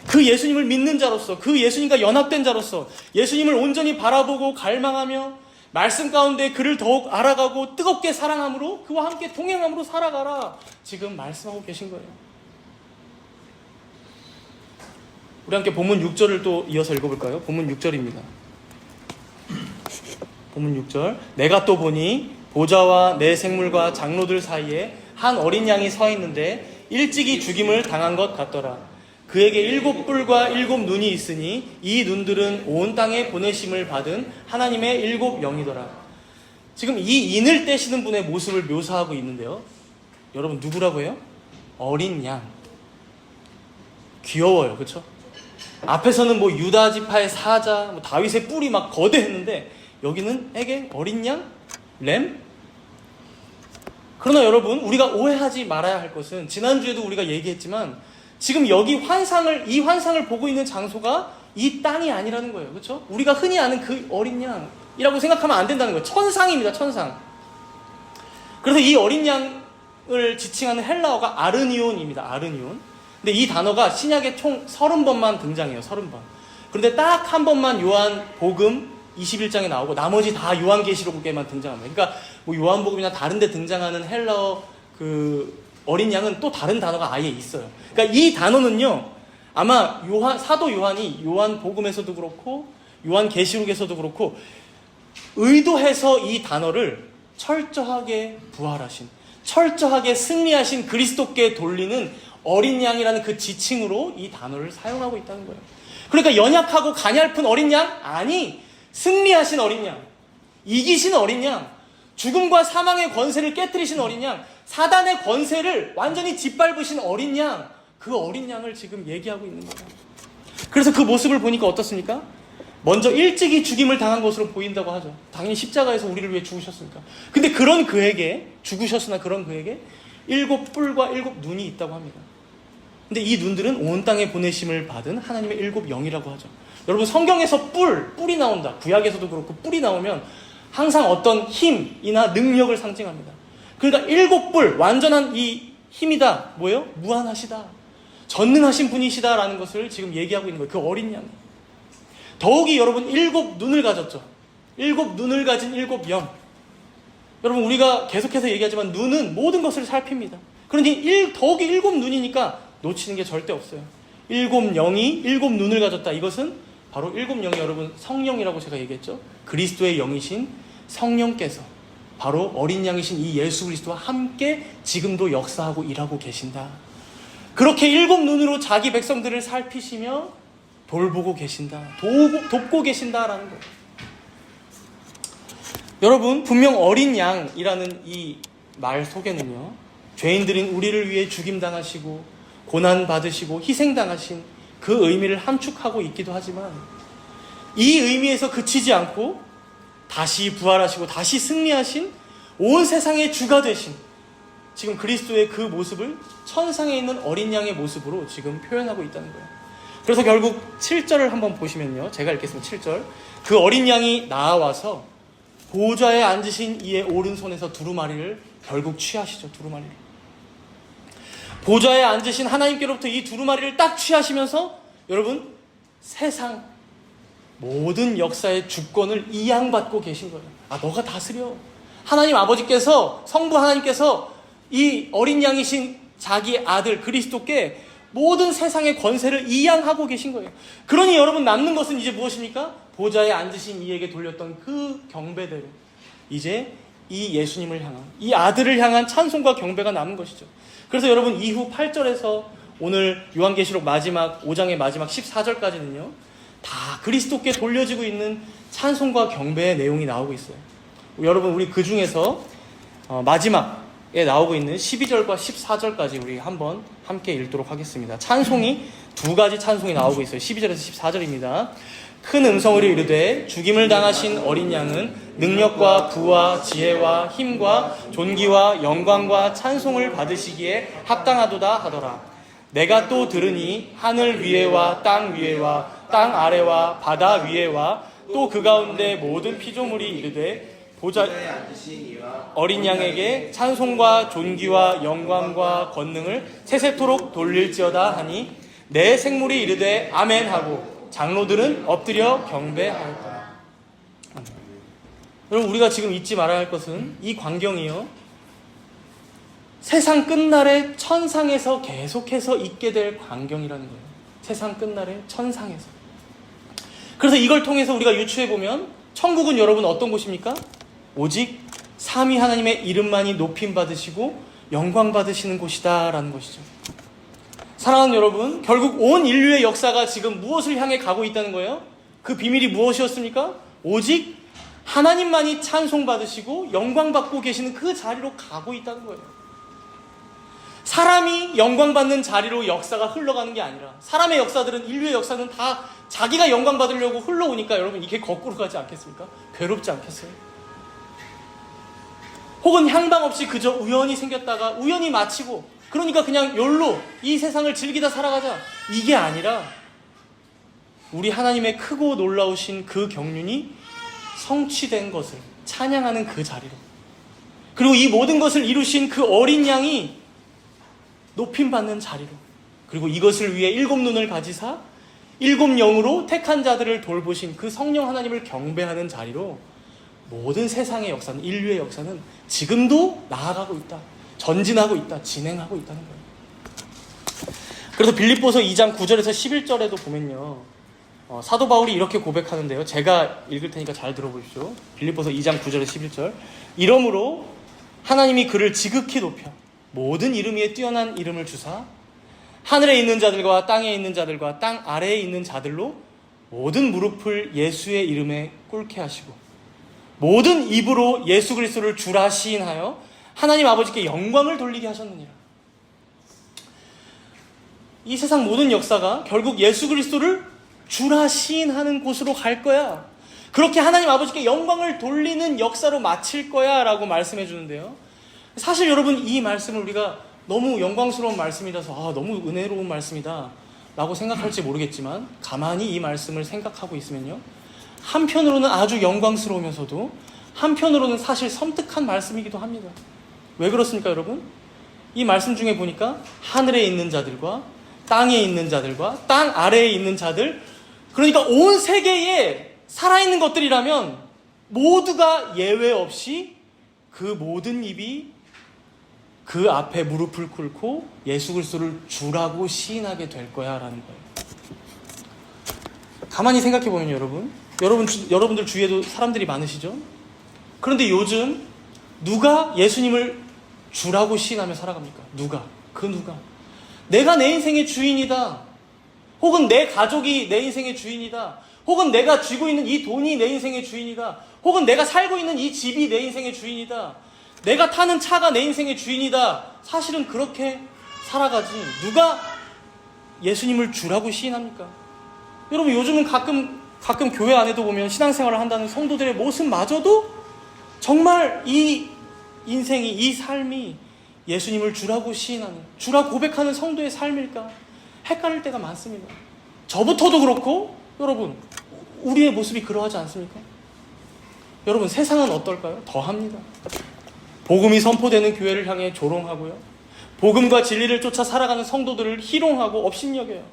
그 예수님을 믿는 자로서, 그 예수님과 연합된 자로서 예수님을 온전히 바라보고 갈망하며 말씀 가운데 그를 더욱 알아가고 뜨겁게 사랑함으로 그와 함께 동행함으로 살아가라, 지금 말씀하고 계신 거예요. 우리 함께 본문 6절을 또 이어서 읽어볼까요? 본문 6절입니다. 본문 6절. 내가 또 보니 보좌와 내 생물과 장로들 사이에 한 어린 양이 서 있는데 일찍이 죽임을 당한 것 같더라. 그에게 7뿔과 7눈이 있으니 이 눈들은 온 땅에 보내심을 받은 하나님의 7영이더라. 지금 이 인을 떼시는 분의 모습을 묘사하고 있는데요. 여러분, 누구라고 해요? 어린 양. 귀여워요. 그렇죠? 앞에서는 뭐 유다 지파의 사자, 뭐 다윗의 뿔이 막 거대했는데 여기는 에게 어린 양? 램? 그러나 여러분, 우리가 오해하지 말아야 할 것은, 지난주에도 우리가 얘기했지만 지금 여기 이 환상을 보고 있는 장소가 이 땅이 아니라는 거예요. 그렇죠? 우리가 흔히 아는 그 어린 양이라고 생각하면 안 된다는 거예요. 천상입니다. 천상. 그래서 이 어린 양 성령을 지칭하는 헬라어가 아르니온입니다. 아르니온. 근데 이 단어가 신약에 총 30번만 등장해요. 30번. 그런데 딱 한 번만 요한복음 21장에 나오고 나머지 다 요한계시록에만 등장합니다. 그러니까 뭐 요한복음이나 다른 데 등장하는 헬라어 그 어린 양은 또 다른 단어가 아예 있어요. 그러니까 이 단어는요, 아마 사도 요한이 요한복음에서도 그렇고 요한계시록에서도 그렇고 의도해서 이 단어를 철저하게 부활하신, 철저하게 승리하신 그리스도께 돌리는 어린 양이라는 그 지칭으로 이 단어를 사용하고 있다는 거예요. 그러니까 연약하고 가냘픈 어린 양? 아니, 승리하신 어린 양, 이기신 어린 양, 죽음과 사망의 권세를 깨뜨리신 어린 양, 사단의 권세를 완전히 짓밟으신 어린 양, 그 어린 양을 지금 얘기하고 있는 거예요. 그래서 그 모습을 보니까 어떻습니까? 먼저 일찍이 죽임을 당한 것으로 보인다고 하죠. 당연히 십자가에서 우리를 위해 죽으셨으니까. 근데 그런 그에게, 죽으셨으나 그런 그에게 7뿔과 7눈이 있다고 합니다. 근데 이 눈들은 온 땅에 보내심을 받은 하나님의 7영이라고 하죠. 여러분, 성경에서 뿔이 나온다. 구약에서도 그렇고 뿔이 나오면 항상 어떤 힘이나 능력을 상징합니다. 그러니까 7뿔, 완전한 이 힘이다. 뭐예요? 무한하시다. 전능하신 분이시다라는 것을 지금 얘기하고 있는 거예요. 그 어린 양이. 더욱이 여러분 7눈을 가졌죠. 7눈을 가진 7영. 여러분, 우리가 계속해서 얘기하지만 눈은 모든 것을 살핍니다. 그러니 더욱이 7눈이니까 놓치는 게 절대 없어요. 7영이 7눈을 가졌다. 이것은 바로 7영이 여러분 성령이라고 제가 얘기했죠. 그리스도의 영이신 성령께서 바로 어린 양이신 이 예수 그리스도와 함께 지금도 역사하고 일하고 계신다. 그렇게 7눈으로 자기 백성들을 살피시며 돌보고 계신다. 돕고 계신다라는 거예요. 여러분, 분명 어린 양이라는 이 말 속에는요, 죄인들인 우리를 위해 죽임당하시고 고난받으시고 희생당하신 그 의미를 함축하고 있기도 하지만 이 의미에서 그치지 않고 다시 부활하시고 다시 승리하신 온 세상의 주가 되신 지금 그리스도의 그 모습을 천상에 있는 어린 양의 모습으로 지금 표현하고 있다는 거예요. 그래서 결국 7절을 한번 보시면요, 제가 읽겠습니다. 7절. 그 어린 양이 나와서 보좌에 앉으신 이의 오른손에서 두루마리를 결국 취하시죠. 두루마리를. 보좌에 앉으신 하나님께로부터 이 두루마리를 딱 취하시면서 여러분, 세상 모든 역사의 주권을 이양받고 계신 거예요. 아, 너가 다스려. 하나님 아버지께서, 성부 하나님께서 이 어린 양이신 자기 아들 그리스도께 모든 세상의 권세를 이양하고 계신 거예요. 그러니 여러분, 남는 것은 이제 무엇입니까? 보좌에 앉으신 이에게 돌렸던 그 경배대로 이제 이 예수님을 향한, 이 아들을 향한 찬송과 경배가 남은 것이죠. 그래서 여러분, 이후 8절에서 오늘 요한계시록 마지막 5장의 마지막 14절까지는요 다 그리스도께 돌려지고 있는 찬송과 경배의 내용이 나오고 있어요. 여러분, 우리 그 중에서 마지막에 나오고 있는 12절과 14절까지 우리 한번 함께 읽도록 하겠습니다. 찬송이 두 가지 찬송이 나오고 있어요. 12절에서 14절입니다. 큰 음성으로 이르되 죽임을 당하신 어린 양은 능력과 부와 지혜와 힘과 존귀와 영광과 찬송을 받으시기에 합당하도다 하더라. 내가 또 들으니 하늘 위에와 땅 위에와 땅 아래와 바다 위에와 또 그 가운데 모든 피조물이 이르되 보좌에 앉으신 이와 어린 양에게 찬송과 존귀와 영광과 권능을 세세토록 돌릴지어다 하니 내 생물이 이르되 아멘 하고 장로들은 엎드려 경배하였다. 여러분, 우리가 지금 잊지 말아야 할 것은 이 광경이요, 세상 끝날에 천상에서 계속해서 있게 될 광경이라는 거예요. 세상 끝날에 천상에서. 그래서 이걸 통해서 우리가 유추해보면 천국은 여러분 어떤 곳입니까? 오직 삼위 하나님의 이름만이 높임받으시고 영광받으시는 곳이다 라는 것이죠. 사랑하는 여러분, 결국 온 인류의 역사가 지금 무엇을 향해 가고 있다는 거예요? 그 비밀이 무엇이었습니까? 오직 하나님만이 찬송받으시고 영광받고 계시는 그 자리로 가고 있다는 거예요. 사람이 영광받는 자리로 역사가 흘러가는 게 아니라, 사람의 역사들은, 인류의 역사는 다 자기가 영광받으려고 흘러오니까 여러분, 이게 거꾸로 가지 않겠습니까? 괴롭지 않겠어요? 혹은 향방 없이 그저 우연히 생겼다가 우연히 마치고, 그러니까 그냥 욜로 이 세상을 즐기다 살아가자, 이게 아니라 우리 하나님의 크고 놀라우신 그 경륜이 성취된 것을 찬양하는 그 자리로, 그리고 이 모든 것을 이루신 그 어린 양이 높임받는 자리로, 그리고 이것을 위해 7눈을 가지사 7영으로 택한 자들을 돌보신 그 성령 하나님을 경배하는 자리로 모든 세상의 역사는, 인류의 역사는 지금도 나아가고 있다, 전진하고 있다, 진행하고 있다는 거예요. 그래서 빌립보서 2장 9절에서 11절에도 보면요, 사도 바울이 이렇게 고백하는데요. 제가 읽을 테니까 잘 들어보십시오. 빌립보서 2장 9절에서 11절. 이러므로 하나님이 그를 지극히 높여 모든 이름 위에 뛰어난 이름을 주사 하늘에 있는 자들과 땅에 있는 자들과 땅 아래에 있는 자들로 모든 무릎을 예수의 이름에 꿇게 하시고 모든 입으로 예수 그리스도를 주라 시인하여 하나님 아버지께 영광을 돌리게 하셨느니라. 이 세상 모든 역사가 결국 예수 그리스도를 주라 시인하는 곳으로 갈 거야. 그렇게 하나님 아버지께 영광을 돌리는 역사로 마칠 거야 라고 말씀해 주는데요. 사실 여러분, 이 말씀을 우리가 너무 영광스러운 말씀이라서 너무 은혜로운 말씀이다 라고 생각할지 모르겠지만, 가만히 이 말씀을 생각하고 있으면요, 한편으로는 아주 영광스러우면서도 한편으로는 사실 섬뜩한 말씀이기도 합니다. 왜 그렇습니까 여러분? 이 말씀 중에 보니까 하늘에 있는 자들과 땅에 있는 자들과 땅 아래에 있는 자들, 그러니까 온 세계에 살아있는 것들이라면 모두가 예외 없이 그 모든 입이 그 앞에 무릎을 꿇고 예수 그리스도를 주라고 시인하게 될 거야 라는 거예요. 가만히 생각해 보면 여러분들 주위에도 사람들이 많으시죠? 그런데 요즘 누가 예수님을 주라고 시인하며 살아갑니까? 누가? 내가 내 인생의 주인이다, 혹은 내 가족이 내 인생의 주인이다, 혹은 내가 쥐고 있는 이 돈이 내 인생의 주인이다, 혹은 내가 살고 있는 이 집이 내 인생의 주인이다, 내가 타는 차가 내 인생의 주인이다. 사실은 그렇게 살아가지 누가 예수님을 주라고 시인합니까? 여러분, 요즘은 가끔 교회 안에도 보면 신앙생활을 한다는 성도들의 모습마저도 정말 이 인생이, 이 삶이 예수님을 주라고 시인하는, 주라 고백하는 성도의 삶일까 헷갈릴 때가 많습니다. 저부터도 그렇고 여러분, 우리의 모습이 그러하지 않습니까? 여러분, 세상은 어떨까요? 더합니다. 복음이 선포되는 교회를 향해 조롱하고요, 복음과 진리를 쫓아 살아가는 성도들을 희롱하고 업신여겨요.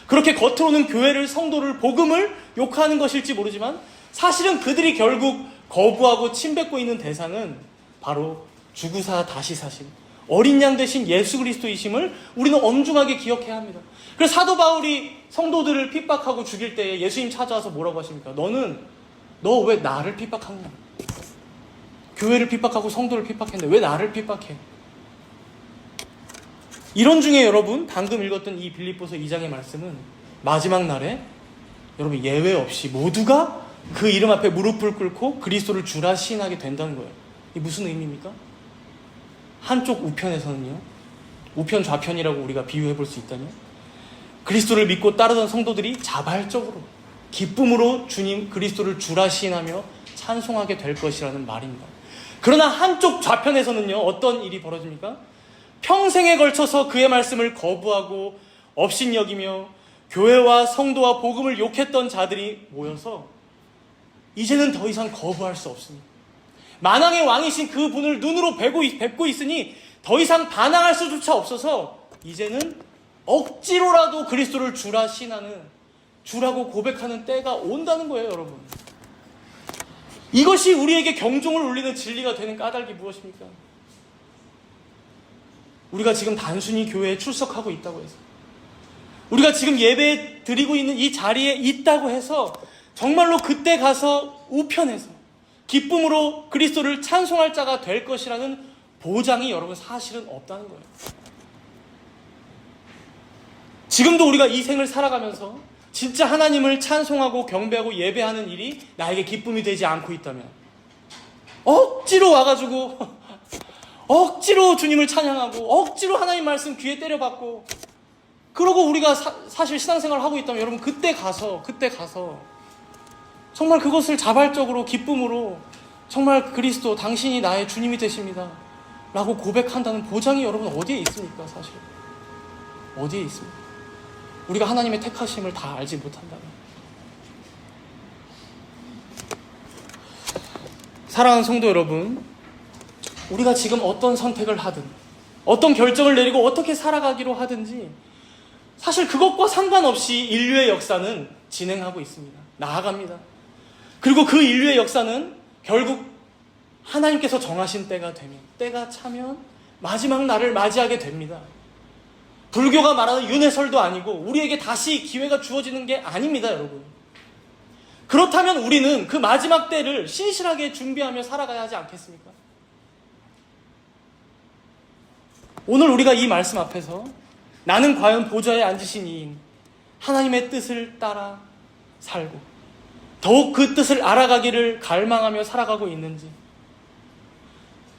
그렇게 겉으로는 교회를, 성도를, 복음을 욕하는 것일지 모르지만 사실은 그들이 결국 거부하고 침뱉고 있는 대상은 바로 주구사 다시 사신 어린 양 되신 예수 그리스도이심을 우리는 엄중하게 기억해야 합니다. 그래서 사도 바울이 성도들을 핍박하고 죽일 때에 예수님 찾아와서 뭐라고 하십니까? 너 왜 나를 핍박하느냐? 교회를 핍박하고 성도를 핍박했는데 왜 나를 핍박해? 이런 중에 여러분, 방금 읽었던 이 빌립보서 2장의 말씀은 마지막 날에 여러분 예외 없이 모두가 그 이름 앞에 무릎을 꿇고 그리스도를 주라 시인하게 된다는 거예요. 이게 무슨 의미입니까? 한쪽 우편에서는요, 우편 좌편이라고 우리가 비유해 볼 수 있다면, 그리스도를 믿고 따르던 성도들이 자발적으로 기쁨으로 주님 그리스도를 주라 시인하며 찬송하게 될 것이라는 말입니다. 그러나 한쪽 좌편에서는요, 어떤 일이 벌어집니까? 평생에 걸쳐서 그의 말씀을 거부하고 업신여기며 교회와 성도와 복음을 욕했던 자들이 모여서 이제는 더 이상 거부할 수 없습니다. 만왕의 왕이신 그 분을 눈으로 뵙고 있으니 더 이상 반항할 수조차 없어서 이제는 억지로라도 그리스도를 주라 시인하는, 주라고 고백하는 때가 온다는 거예요, 여러분. 이것이 우리에게 경종을 울리는 진리가 되는 까닭이 무엇입니까? 우리가 지금 단순히 교회에 출석하고 있다고 해서, 우리가 지금 예배 드리고 있는 이 자리에 있다고 해서 정말로 그때 가서 우편에서 기쁨으로 그리스도를 찬송할 자가 될 것이라는 보장이 여러분 사실은 없다는 거예요. 지금도 우리가 이 생을 살아가면서 진짜 하나님을 찬송하고 경배하고 예배하는 일이 나에게 기쁨이 되지 않고 있다면, 억지로 와가지고 억지로 주님을 찬양하고 억지로 하나님 말씀 귀에 때려받고 그러고 우리가 사실 신앙생활을 하고 있다면, 여러분 그때 가서 정말 그것을 자발적으로 기쁨으로 정말 그리스도 당신이 나의 주님이 되십니다 라고 고백한다는 보장이 여러분 어디에 있습니까? 사실 어디에 있습니까? 우리가 하나님의 택하심을 다 알지 못한다면. 사랑하는 성도 여러분, 우리가 지금 어떤 선택을 하든 어떤 결정을 내리고 어떻게 살아가기로 하든지 사실 그것과 상관없이 인류의 역사는 진행하고 있습니다. 나아갑니다. 그리고 그 인류의 역사는 결국 하나님께서 정하신 때가 차면 마지막 날을 맞이하게 됩니다. 불교가 말하는 윤회설도 아니고 우리에게 다시 기회가 주어지는 게 아닙니다, 여러분. 그렇다면 우리는 그 마지막 때를 신실하게 준비하며 살아가야 하지 않겠습니까? 오늘 우리가 이 말씀 앞에서 나는 과연 보좌에 앉으신 이인 하나님의 뜻을 따라 살고 더욱 그 뜻을 알아가기를 갈망하며 살아가고 있는지,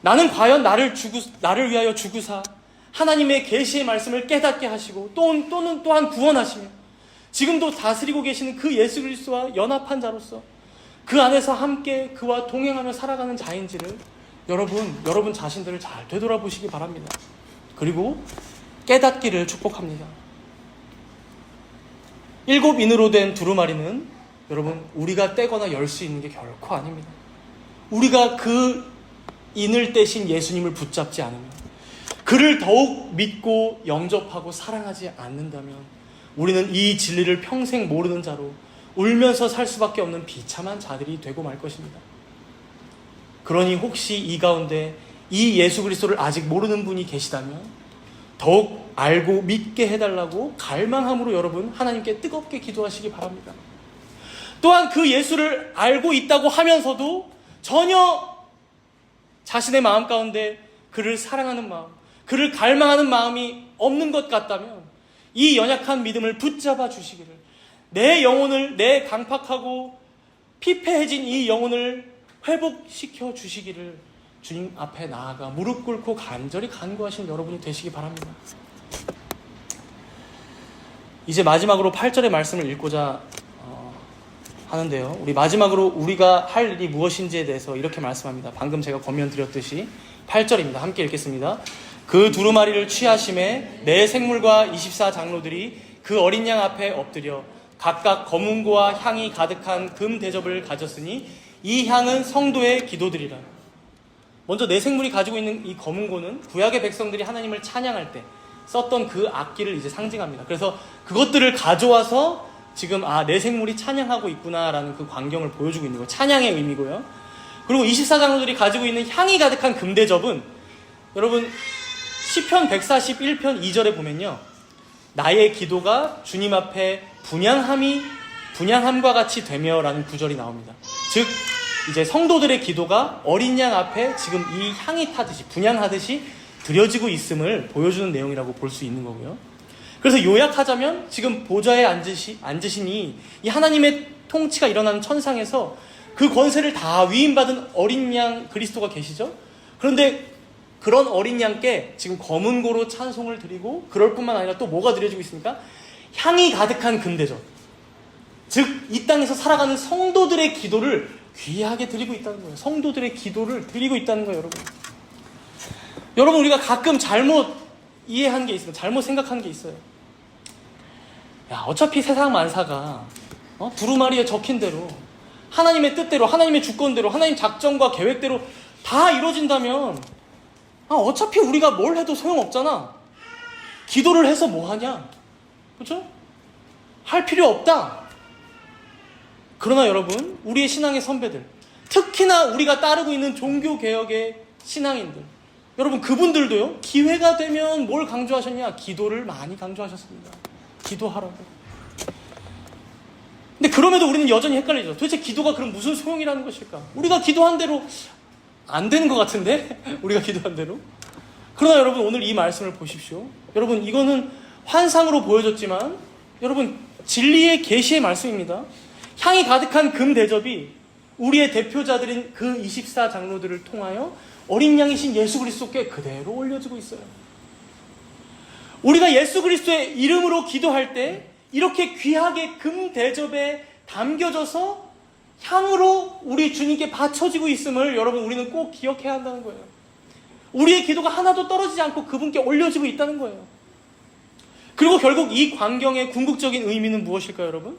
나는 과연 나를 위하여 죽으사 하나님의 계시의 말씀을 깨닫게 하시고 또한 구원하시며 지금도 다스리고 계시는 그 예수 그리스도와 연합한 자로서 그 안에서 함께 그와 동행하며 살아가는 자인지를 여러분 자신들을 잘 되돌아보시기 바랍니다. 그리고 깨닫기를 축복합니다. 7인으로 된 두루마리는 여러분 우리가 떼거나 열 수 있는 게 결코 아닙니다. 우리가 그 인을 떼신 예수님을 붙잡지 않으면, 그를 더욱 믿고 영접하고 사랑하지 않는다면 우리는 이 진리를 평생 모르는 자로 울면서 살 수밖에 없는 비참한 자들이 되고 말 것입니다. 그러니 혹시 이 가운데 이 예수 그리스도를 아직 모르는 분이 계시다면 더욱 알고 믿게 해달라고 갈망함으로 여러분 하나님께 뜨겁게 기도하시기 바랍니다. 또한 그 예수를 알고 있다고 하면서도 전혀 자신의 마음 가운데 그를 사랑하는 마음, 그를 갈망하는 마음이 없는 것 같다면 이 연약한 믿음을 붙잡아 주시기를, 내 영혼을, 내 강팍하고 피폐해진 이 영혼을 회복시켜 주시기를 주님 앞에 나아가 무릎 꿇고 간절히 간구하신 여러분이 되시기 바랍니다. 이제 마지막으로 8절의 말씀을 읽고자 하는데요. 우리 마지막으로 우리가 할 일이 무엇인지에 대해서 이렇게 말씀합니다. 방금 제가 권면 드렸듯이 8절입니다. 함께 읽겠습니다. 그 두루마리를 취하심에 네 생물과 24장로들이 그 어린 양 앞에 엎드려 각각 검은고와 향이 가득한 금 대접을 가졌으니 이 향은 성도의 기도들이라. 먼저 네 생물이 가지고 있는 이 검은고는 구약의 백성들이 하나님을 찬양할 때 썼던 그 악기를 이제 상징합니다. 그래서 그것들을 가져와서 지금 내 생물이 찬양하고 있구나라는 그 광경을 보여주고 있는 거예요. 찬양의 의미고요. 그리고 24장로들이 가지고 있는 향이 가득한 금대접은 여러분 시편 141편 2절에 보면요, 나의 기도가 주님 앞에 분향함과 같이 되며 라는 구절이 나옵니다. 즉 이제 성도들의 기도가 어린 양 앞에 지금 이 향이 타듯이 분향하듯이 드려지고 있음을 보여주는 내용이라고 볼 수 있는 거고요. 그래서 요약하자면 지금 보좌에 앉으시니 이 하나님의 통치가 일어나는 천상에서 그 권세를 다 위임받은 어린 양 그리스도가 계시죠. 그런데 그런 어린 양께 지금 검은 고로 찬송을 드리고, 그럴 뿐만 아니라 또 뭐가 드려지고 있습니까? 향이 가득한 금대접, 즉 이 땅에서 살아가는 성도들의 기도를 귀하게 드리고 있다는 거예요. 성도들의 기도를 드리고 있다는 거예요. 여러분 우리가 가끔 잘못 이해한 게 있습니다. 잘못 생각한 게 있어요. 어차피 세상 만사가 두루마리에 적힌 대로 하나님의 뜻대로, 하나님의 주권대로, 하나님 작정과 계획대로 다 이루어진다면 어차피 우리가 뭘 해도 소용없잖아. 기도를 해서 뭐하냐? 그렇죠? 할 필요 없다. 그러나 여러분, 우리의 신앙의 선배들, 특히나 우리가 따르고 있는 종교개혁의 신앙인들, 여러분 그분들도요, 기회가 되면 뭘 강조하셨냐? 기도를 많이 강조하셨습니다. 기도하라고. 근데 그럼에도 우리는 여전히 헷갈리죠. 도대체 기도가 그럼 무슨 소용이라는 것일까? 우리가 기도한 대로 안 되는 것 같은데? 우리가 기도한 대로? 그러나 여러분 오늘 이 말씀을 보십시오. 여러분 이거는 환상으로 보여졌지만 여러분 진리의 계시의 말씀입니다. 향이 가득한 금 대접이 우리의 대표자들인 그 24장로들을 통하여 어린 양이신 예수 그리스도께 그대로 올려지고 있어요. 우리가 예수 그리스도의 이름으로 기도할 때 이렇게 귀하게 금 대접에 담겨져서 향으로 우리 주님께 바쳐지고 있음을 여러분 우리는 꼭 기억해야 한다는 거예요. 우리의 기도가 하나도 떨어지지 않고 그분께 올려지고 있다는 거예요. 그리고 결국 이 광경의 궁극적인 의미는 무엇일까요, 여러분?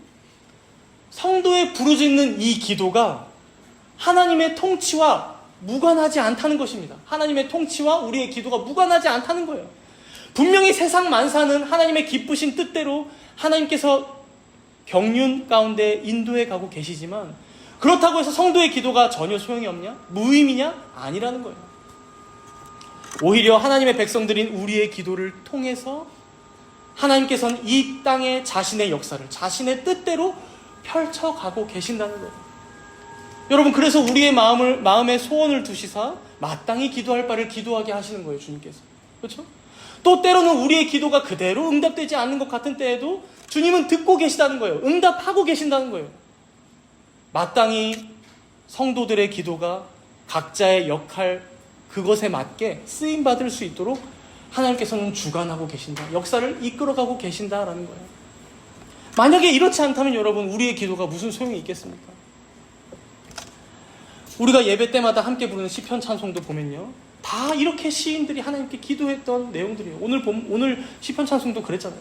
성도의 부르짖는 이 기도가 하나님의 통치와 무관하지 않다는 것입니다. 하나님의 통치와 우리의 기도가 무관하지 않다는 거예요. 분명히 세상 만사는 하나님의 기쁘신 뜻대로 하나님께서 경륜 가운데 인도해 가고 계시지만, 그렇다고 해서 성도의 기도가 전혀 소용이 없냐? 무의미냐? 아니라는 거예요. 오히려 하나님의 백성들인 우리의 기도를 통해서 하나님께서는 이 땅에 자신의 역사를 자신의 뜻대로 펼쳐가고 계신다는 거예요. 여러분, 그래서 우리의 마음에 소원을 두시사 마땅히 기도할 바를 기도하게 하시는 거예요, 주님께서. 그렇죠? 또 때로는 우리의 기도가 그대로 응답되지 않는 것 같은 때에도 주님은 듣고 계시다는 거예요. 응답하고 계신다는 거예요. 마땅히 성도들의 기도가 각자의 역할, 그것에 맞게 쓰임받을 수 있도록 하나님께서는 주관하고 계신다. 역사를 이끌어가고 계신다라는 거예요. 만약에 이렇지 않다면 여러분, 우리의 기도가 무슨 소용이 있겠습니까? 우리가 예배 때마다 함께 부르는 시편 찬송도 보면요, 다 이렇게 시인들이 하나님께 기도했던 내용들이에요. 오늘 시편 찬송도 그랬잖아요.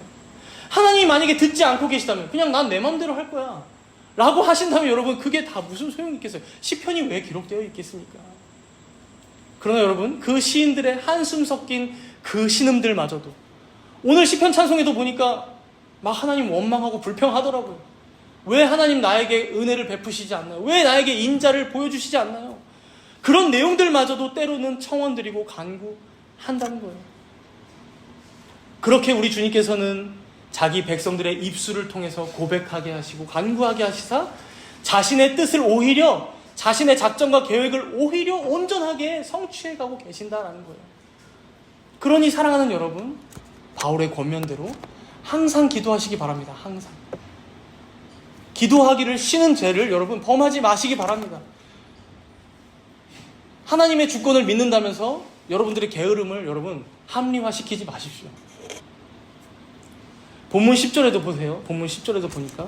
하나님이 만약에 듣지 않고 계시다면 그냥 난 내 마음대로 할 거야 라고 하신다면 여러분, 그게 다 무슨 소용이 있겠어요? 시편이 왜 기록되어 있겠습니까? 그러나 여러분, 그 시인들의 한숨 섞인 그 신음들마저도 오늘 시편 찬송에도 보니까 막 하나님 원망하고 불평하더라고요. 왜 하나님 나에게 은혜를 베푸시지 않나요? 왜 나에게 인자를 보여주시지 않나요? 그런 내용들마저도 때로는 청원드리고 간구한다는 거예요. 그렇게 우리 주님께서는 자기 백성들의 입술을 통해서 고백하게 하시고 간구하게 하시사 자신의 뜻을 오히려, 자신의 작전과 계획을 오히려 온전하게 성취해가고 계신다라는 거예요. 그러니 사랑하는 여러분, 바울의 권면대로 항상 기도하시기 바랍니다. 항상. 기도하기를 쉬는 죄를 여러분 범하지 마시기 바랍니다. 하나님의 주권을 믿는다면서 여러분들의 게으름을 여러분 합리화시키지 마십시오. 본문 10절에도 보세요. 본문 10절에도 보니까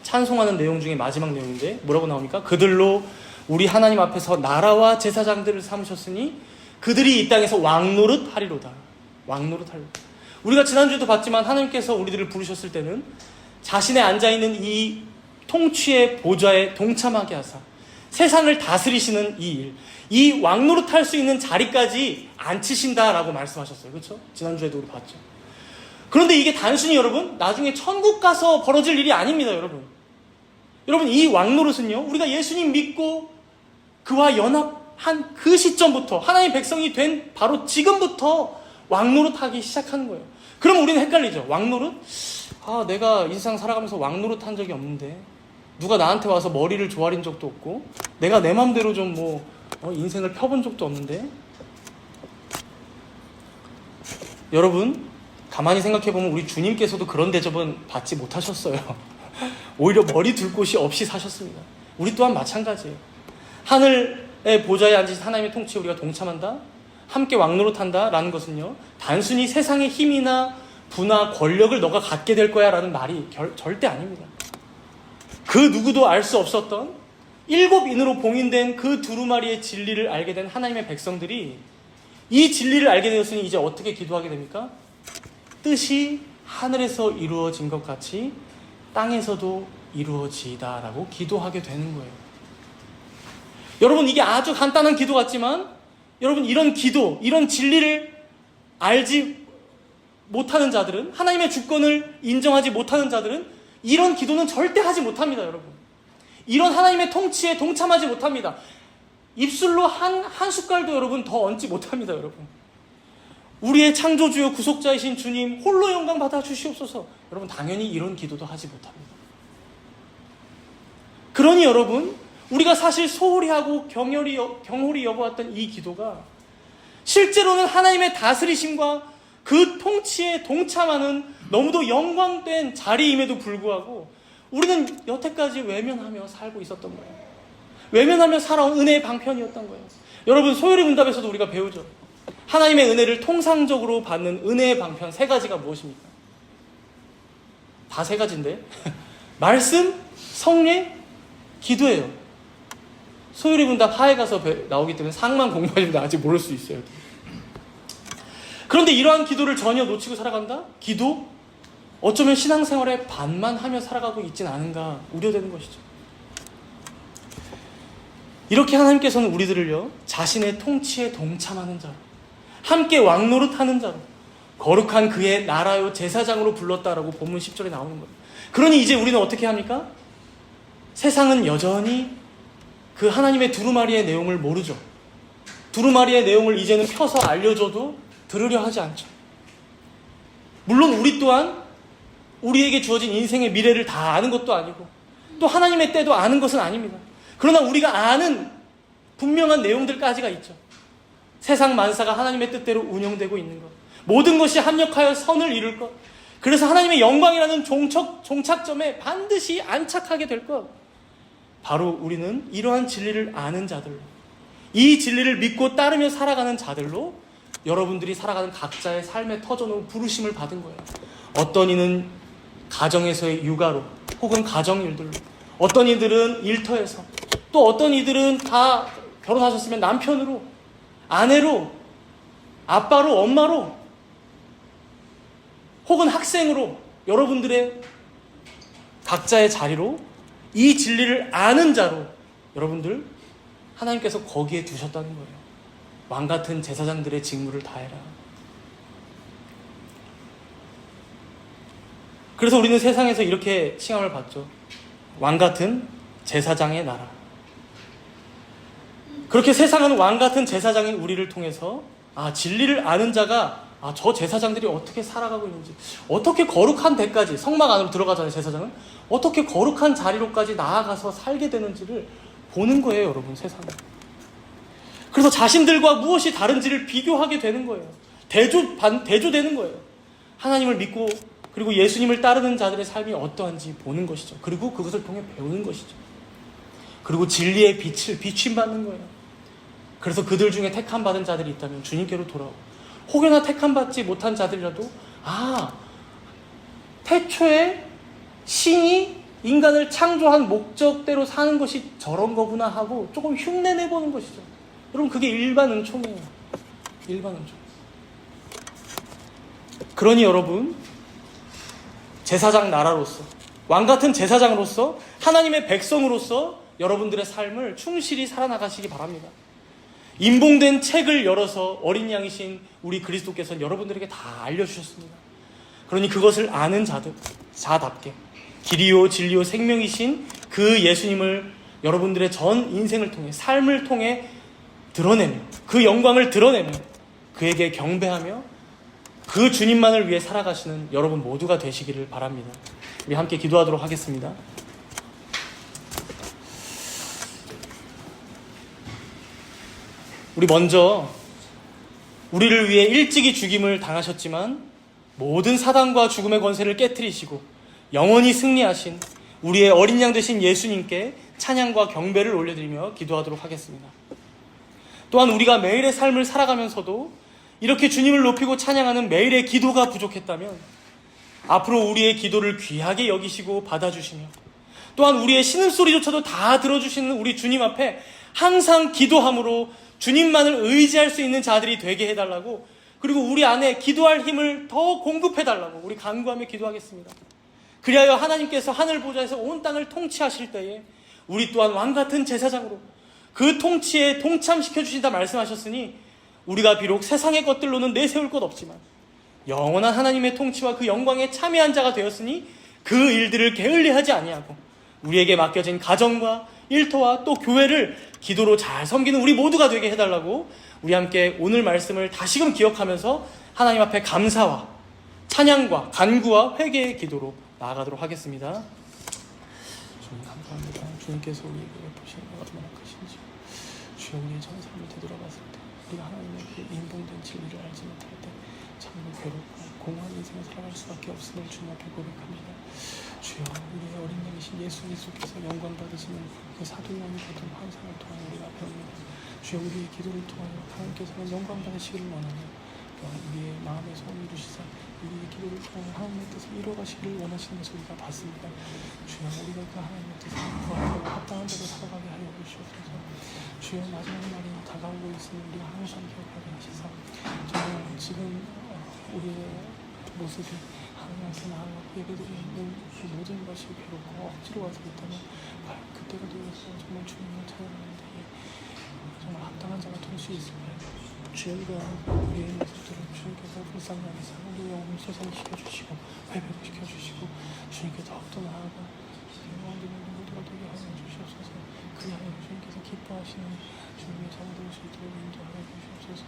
찬송하는 내용 중에 마지막 내용인데 뭐라고 나옵니까? 그들로 우리 하나님 앞에서 나라와 제사장들을 삼으셨으니 그들이 이 땅에서 왕노릇 하리로다. 왕노릇 하리로다. 우리가 지난주에도 봤지만 하나님께서 우리들을 부르셨을 때는 자신의 앉아있는 이 통치의 보좌에 동참하게 하사 세상을 다스리시는 이 일, 이 왕노릇 할 수 있는 자리까지 앉히신다라고 말씀하셨어요. 그렇죠? 지난주에도 우리 봤죠. 그런데 이게 단순히 여러분 나중에 천국 가서 벌어질 일이 아닙니다. 여러분 이 왕노릇은요, 우리가 예수님 믿고 그와 연합한 그 시점부터, 하나님의 백성이 된 바로 지금부터 왕노릇하기 시작하는 거예요. 그럼 우리는 헷갈리죠. 왕노릇? 내가 인생 살아가면서 왕노릇 한 적이 없는데, 누가 나한테 와서 머리를 조아린 적도 없고, 내가 내 맘대로 좀 인생을 펴본 적도 없는데. 여러분 가만히 생각해보면 우리 주님께서도 그런 대접은 받지 못하셨어요. 오히려 머리 둘 곳이 없이 사셨습니다. 우리 또한 마찬가지예요. 하늘의 보좌에 앉으신 하나님의 통치에 우리가 동참한다, 함께 왕노릇한다 라는 것은요, 단순히 세상의 힘이나 부나 권력을 너가 갖게 될 거야 라는 말이 절대 아닙니다. 그 누구도 알 수 없었던 7인으로 봉인된 그 두루마리의 진리를 알게 된 하나님의 백성들이 이 진리를 알게 되었으니 이제 어떻게 기도하게 됩니까? 뜻이 하늘에서 이루어진 것 같이 땅에서도 이루어지다 라고 기도하게 되는 거예요. 여러분 이게 아주 간단한 기도 같지만 여러분 이런 기도, 이런 진리를 알지 못하는 자들은, 하나님의 주권을 인정하지 못하는 자들은 이런 기도는 절대 하지 못합니다. 여러분 이런 하나님의 통치에 동참하지 못합니다. 입술로 한 숟갈도 여러분 더 얹지 못합니다. 여러분 우리의 창조주요 구속자이신 주님 홀로 영광 받아 주시옵소서. 여러분 당연히 이런 기도도 하지 못합니다. 그러니 여러분 우리가 사실 소홀히 하고 경홀히 여보았던 이 기도가 실제로는 하나님의 다스리심과 그 통치에 동참하는 너무도 영광된 자리임에도 불구하고 우리는 여태까지 외면하며 살고 있었던 거예요. 외면하며 살아온 은혜의 방편이었던 거예요. 여러분 소요리 문답에서도 우리가 배우죠. 하나님의 은혜를 통상적으로 받는 은혜의 방편 3가지가 무엇입니까? 다 3가지인데 말씀, 성례, 기도예요. 소요리 문답 하에 가서 나오기 때문에 상만 공부하시면 아직 모를 수 있어요. 그런데 이러한 기도를 전혀 놓치고 살아간다? 기도? 어쩌면 신앙생활의 반만 하며 살아가고 있진 않은가 우려되는 것이죠. 이렇게 하나님께서는 우리들을요, 자신의 통치에 동참하는 자로, 함께 왕노릇하는 자로, 거룩한 그의 나라요 제사장으로 불렀다라고 본문 10절에 나오는 거예요. 그러니 이제 우리는 어떻게 합니까? 세상은 여전히 그 하나님의 두루마리의 내용을 모르죠. 두루마리의 내용을 이제는 펴서 알려줘도 들으려 하지 않죠. 물론 우리 또한 우리에게 주어진 인생의 미래를 다 아는 것도 아니고 또 하나님의 때도 아는 것은 아닙니다. 그러나 우리가 아는 분명한 내용들까지가 있죠. 세상 만사가 하나님의 뜻대로 운영되고 있는 것, 모든 것이 합력하여 선을 이룰 것, 그래서 하나님의 영광이라는 종착점에 반드시 안착하게 될 것, 바로 우리는 이러한 진리를 아는 자들로, 이 진리를 믿고 따르며 살아가는 자들로 여러분들이 살아가는 각자의 삶의 터전으로 부르심을 받은 거예요. 어떤 이는 가정에서의 육아로, 혹은 가정일들로, 어떤 이들은 일터에서, 또 어떤 이들은 다 결혼하셨으면 남편으로, 아내로, 아빠로, 엄마로, 혹은 학생으로, 여러분들의 각자의 자리로 이 진리를 아는 자로 여러분들 하나님께서 거기에 두셨다는 거예요. 왕같은 제사장들의 직무를 다해라. 그래서 우리는 세상에서 이렇게 칭함을 받죠. 왕같은 제사장의 나라. 그렇게 세상은 왕같은 제사장인 우리를 통해서 진리를 아는 자가 저 제사장들이 어떻게 살아가고 있는지, 어떻게 거룩한 데까지, 성막 안으로 들어가잖아요. 제사장은 어떻게 거룩한 자리로까지 나아가서 살게 되는지를 보는 거예요. 여러분, 세상은. 그래서 자신들과 무엇이 다른지를 비교하게 되는 거예요. 대조되는 거예요. 하나님을 믿고 그리고 예수님을 따르는 자들의 삶이 어떠한지 보는 것이죠. 그리고 그것을 통해 배우는 것이죠. 그리고 진리의 빛을 비침받는 거예요. 그래서 그들 중에 택함받은 자들이 있다면 주님께로 돌아오고, 혹여나 택함받지 못한 자들이라도 태초에 신이 인간을 창조한 목적대로 사는 것이 저런 거구나 하고 조금 흉내내보는 것이죠. 여러분, 그게 일반 은총이에요. 일반 은총. 그러니 여러분, 제사장 나라로서, 왕같은 제사장으로서, 하나님의 백성으로서 여러분들의 삶을 충실히 살아나가시기 바랍니다. 인봉된 책을 열어서 어린 양이신 우리 그리스도께서는 여러분들에게 다 알려주셨습니다. 그러니 그것을 아는 자답게 길이요 진리요 생명이신 그 예수님을 여러분들의 전 인생을 통해, 삶을 통해 드러내며, 그 영광을 드러내며 그에게 경배하며 그 주님만을 위해 살아가시는 여러분 모두가 되시기를 바랍니다. 우리 함께 기도하도록 하겠습니다. 우리 먼저 우리를 위해 일찍이 죽임을 당하셨지만 모든 사단과 죽음의 권세를 깨트리시고 영원히 승리하신 우리의 어린 양 되신 예수님께 찬양과 경배를 올려드리며 기도하도록 하겠습니다. 또한 우리가 매일의 삶을 살아가면서도 이렇게 주님을 높이고 찬양하는 매일의 기도가 부족했다면 앞으로 우리의 기도를 귀하게 여기시고 받아주시며, 또한 우리의 신음소리조차도 다 들어주시는 우리 주님 앞에 항상 기도함으로 주님만을 의지할 수 있는 자들이 되게 해달라고, 그리고 우리 안에 기도할 힘을 더 공급해달라고 우리 간구하며 기도하겠습니다. 그리하여 하나님께서 하늘 보좌에서 온 땅을 통치하실 때에 우리 또한 왕같은 제사장으로 그 통치에 동참시켜 주신다 말씀하셨으니, 우리가 비록 세상의 것들로는 내세울 것 없지만 영원한 하나님의 통치와 그 영광에 참여한 자가 되었으니 그 일들을 게을리하지 아니하고 우리에게 맡겨진 가정과 일터와 또 교회를 기도로 잘 섬기는 우리 모두가 되게 해달라고 우리 함께 오늘 말씀을 다시금 기억하면서 하나님 앞에 감사와 찬양과 간구와 회개의 기도로 나아가도록 하겠습니다. 주님 감사합니다. 주님께서 우리에게 보시는 것 얼마나 크신지, 주여 우리의 전 삶을 되돌아봤을 때 우리가 하나님의 그 인봉된 진리를 알지 못할 때 참으로 괴롭고 공허한 인생을 살아갈 수밖에 없음을 주님 앞에 고백합니다. 주여 우리의 어린 양이신 예수 그리스도께서 영광 받으시는 그 사도요한이 거둔 환상을 통하여 우리가 배웁니다. 주여 우리의 기도를 통하여 하나님께서는 영광 받으시기를 원하며 또한 우리의 마음의 소원을 이루시사 우리의 기도를 통하여 하나님의 뜻을 이루어가시기를 원하시는 것을 우리가 봤습니다. 주여 우리가 그 하나님의 뜻을 구하고 합당한 대로 살아가게 하여 주시옵소서. 주여 마지막 날이 다가오고 있으니 우리가 항상 기억하게 하시사 정말 지금 우리의 모습이 하나님께 나아가고 예배드리는 그 모든 것이 괴롭고 억지로 와서 있다면 그때가 되어서 정말 주님을 찬양하는 데에 정말 합당한 자가 될 수 있음을 주여가 우리의 모습들을 주님께서 불쌍히 여기사 우리의 영혼을 쇠산시켜 주시고 회복을 시켜주시고 주님께 더욱더 나아가 영혼들의 모두가 되게 하여 주시옵소서. 그리하여 주님께서 기뻐하시는 주님의 자녀 될 수 있도록 인도하여 주시옵소서.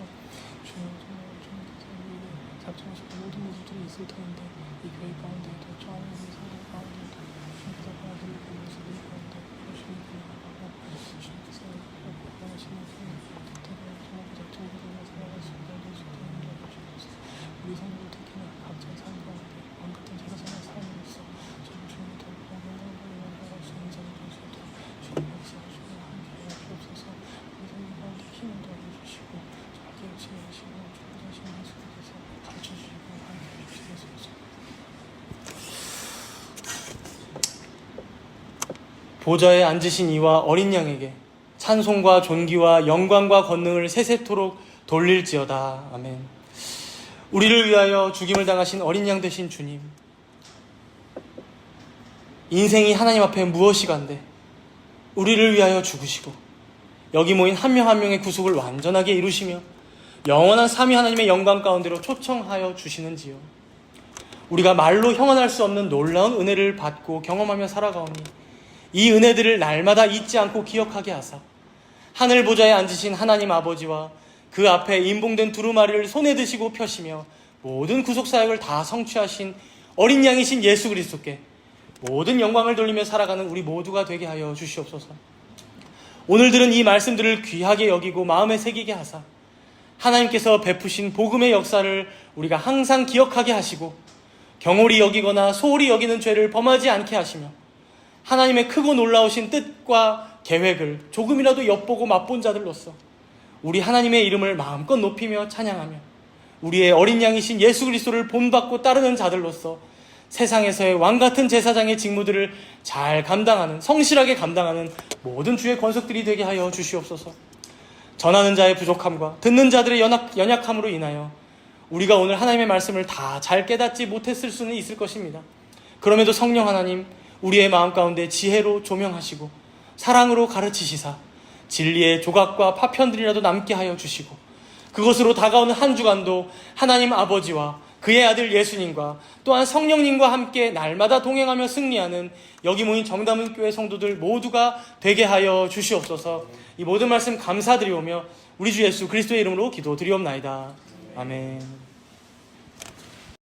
주여 정말 주님께서 우리를 작정하시고 모든 모습들이 있을 터인데 이 교회 가운데에도 저 안에 있는 성도 가운데에도 주님께서 하나님을 보는 모습이 가운데 주님을 나가고 주님께서 원하시는 뜻대로 정말 작정적으로 살아갈 수 있도록 될 수 있도록 인도하여 주옵소서. 우리 성도들 특히나 각자의 삶 가운데 왕같은 제사장의 삶으로서 정말 주님을 더욱 영광으로 나아갈 수 있는 자가 될 수 있도록 주님 역사하시고 함께하여 주옵소서. 우리 성도 가운데 힘을 더해주시고 정말 깨우치게 하시고 주님 자신 예수님께서 가르쳐주시고 함께하여 주시옵소서. 보좌에 앉으신 이와 어린 양에게 찬송과 존귀와 영광과 권능을 세세토록 돌릴지어다. 아멘. 우리를 위하여 죽임을 당하신 어린 양 되신 주님, 인생이 하나님 앞에 무엇이간데 우리를 위하여 죽으시고 여기 모인 한 명 한 명의 구속을 완전하게 이루시며 영원한 삼위 하나님의 영광 가운데로 초청하여 주시는지요. 우리가 말로 형언할 수 없는 놀라운 은혜를 받고 경험하며 살아가오니 이 은혜들을 날마다 잊지 않고 기억하게 하사 하늘 보좌에 앉으신 하나님 아버지와 그 앞에 인봉된 두루마리를 손에 드시고 펴시며 모든 구속사역을 다 성취하신 어린 양이신 예수 그리스도께 모든 영광을 돌리며 살아가는 우리 모두가 되게 하여 주시옵소서. 오늘 들은 이 말씀들을 귀하게 여기고 마음에 새기게 하사 하나님께서 베푸신 복음의 역사를 우리가 항상 기억하게 하시고 경홀히 여기거나 소홀히 여기는 죄를 범하지 않게 하시며 하나님의 크고 놀라우신 뜻과 계획을 조금이라도 엿보고 맛본 자들로서 우리 하나님의 이름을 마음껏 높이며 찬양하며 우리의 어린 양이신 예수 그리스도를 본받고 따르는 자들로서 세상에서의 왕같은 제사장의 직무들을 잘 감당하는, 성실하게 감당하는 모든 주의 권속들이 되게 하여 주시옵소서. 전하는 자의 부족함과 듣는 자들의 연약함으로 인하여 우리가 오늘 하나님의 말씀을 다 잘 깨닫지 못했을 수는 있을 것입니다. 그럼에도 성령 하나님, 우리의 마음 가운데 지혜로 조명하시고 사랑으로 가르치시사 진리의 조각과 파편들이라도 남게 하여 주시고 그것으로 다가오는 한 주간도 하나님 아버지와 그의 아들 예수님과 또한 성령님과 함께 날마다 동행하며 승리하는 여기 모인 정담은 교회 성도들 모두가 되게 하여 주시옵소서. 이 모든 말씀 감사드리오며 우리 주 예수 그리스도의 이름으로 기도드리옵나이다. 아멘.